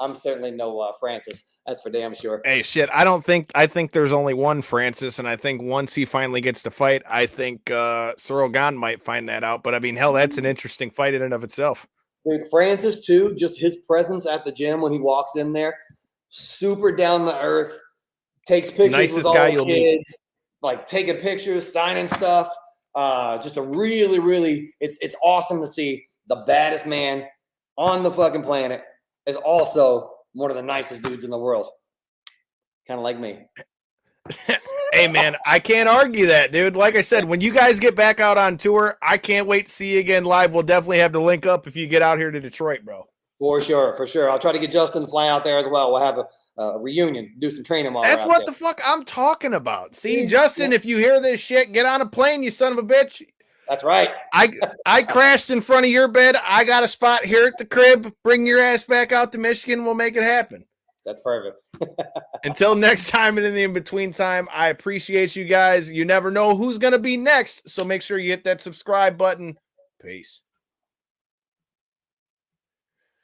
I'm certainly no Francis. That's for damn sure.
Hey, shit. I think there's only one Francis, and I think once he finally gets to fight, I think Cyril Gahn might find that out. But I mean, hell, that's an interesting fight in and of itself.
Dude, Francis too. Just his presence at the gym when he walks in there, super down to earth. Takes pictures with all the kids, like taking pictures, signing stuff. Just a really, really, it's awesome to see the baddest man on the fucking planet is also one of the nicest dudes in the world. Kind of like me.
Hey, man, I can't argue that, dude. Like I said, when you guys get back out on tour, I can't wait to see you again live. We'll definitely have to link up if you get out here to Detroit, bro.
For sure. I'll try to get Justin to fly out there as well. We'll have a reunion, do some training while
That's what the fuck I'm talking about. See, Justin, if you hear this shit, get on a plane, you son of a bitch.
That's right.
I crashed in front of your bed. I got a spot here at the crib. Bring your ass back out to Michigan. We'll make it happen.
That's perfect.
Until next time and in the in-between time, I appreciate you guys. You never know who's going to be next, so make sure you hit that subscribe button. Peace.